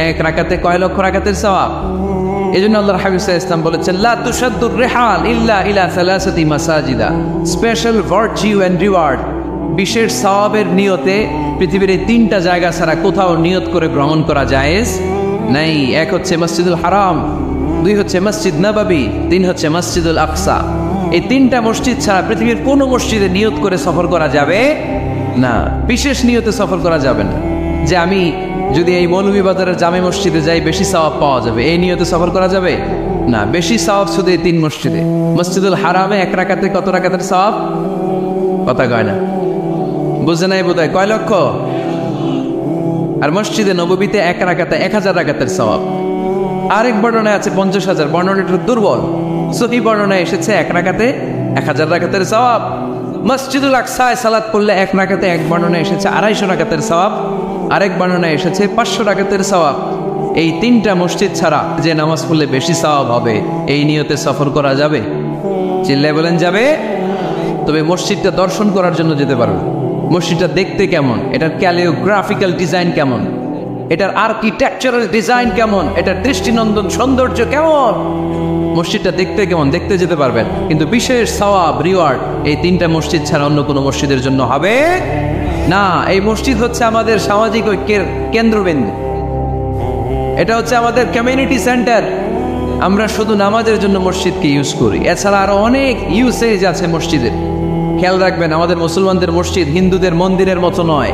এক রাকাতে কয় লক্ষ রাকাতের সওয়াব। এজন্য আল্লাহর হাবিব সাল্লাল্লাহু আলাইহি ওয়াসাল্লাম বলেছেন, লা তুশাদ্দুর রিহাল ইল্লা ইলা সালাসাতি মাসাজিদা, স্পেশাল ভার্চু এন্ড রিওয়ার্ড, বিশেষ সওয়াবের নিয়তে পৃথিবীর এই 3টা জায়গা ছাড়া কোথাও নিয়ত করে ভ্রমণ করা জায়েজ নাই। এক হচ্ছে মসজিদুল হারাম, 2 হচ্ছে মসজিদ নববী, 3 হচ্ছে মসজিদুল আকসা। এই 3টা মসজিদ ছাড়া পৃথিবীর কোনো মসজিদে নিয়ত করে সফর করা যাবে না। বিশেষ নিয়তে সফর করা যাবে না যে আমি যদি এই মৌলভীবাজারের জামে মসজিদে যাই বেশি সওয়াব পাওয়া যাবে, এই নিয়তে সফর করা যাবে না। বেশি সওয়াব শুধু এই 3 মসজিদে। মসজিদুল হারামে 1 রাকাতে কত রাকাতের সওয়াব? কথা কয় না, বুঝে নাই বোধহয়, কয় লক্ষ। আর মসজিদে নববীতে 1 রাকাতে 1000 রাকাতের সওয়াব। আরেক বর্ণনায় আছে 50,000, বর্ণনাটা দুর্বল। সহি বর্ণনায় এসেছে 1 রাকাতে 1000 রাকাতের সওয়াব। মসজিদুল আকসায় সালাত পড়লে 1 রাকাতে, এক বর্ণনায় এসেছে 250 রাকাতের সওয়াব, আরেক বর্ণনায় এসেছে 500 রাকাতের সওয়াব। এই 3টা মসজিদ ছাড়া যে নামাজ পড়লে বেশি সওয়াব হবে, এই নিয়তে সফর করা যাবে? চিল্লায় বলেন যাবে। তবে মসজিদটা দর্শন করার জন্য যেতে পারবে। মসজিদটা দেখতে কেমন, এটার ক্যালিওগ্রাফিক্যাল ডিজাইন কেমন, এটার আর্কিটেকচারাল ডিজাইন কেমন, এটার দৃষ্টিনন্দন সৌন্দর্য কেমন, মসজিদটা দেখতে কেমন, দেখতে যেতে পারবেন। কিন্তু বিশেষ সওয়াব রিওয়ার্ড এই 3টা মসজিদ ছাড়া অন্য কোনো মসজিদের জন্য হবে না। এই মসজিদ হচ্ছে আমাদের সামাজিক ঐক্যের কেন্দ্রবিন্দু, এটা হচ্ছে আমাদের কমিউনিটি সেন্টার। আমরা শুধু নামাজের জন্য মসজিদকে ইউজ করি, এছাড়া আরো অনেক ইউসেজ আছে মসজিদের। খেয়াল রাখবেন, আমাদের মুসলমানদের মসজিদ হিন্দুদের মন্দিরের মতো নয়।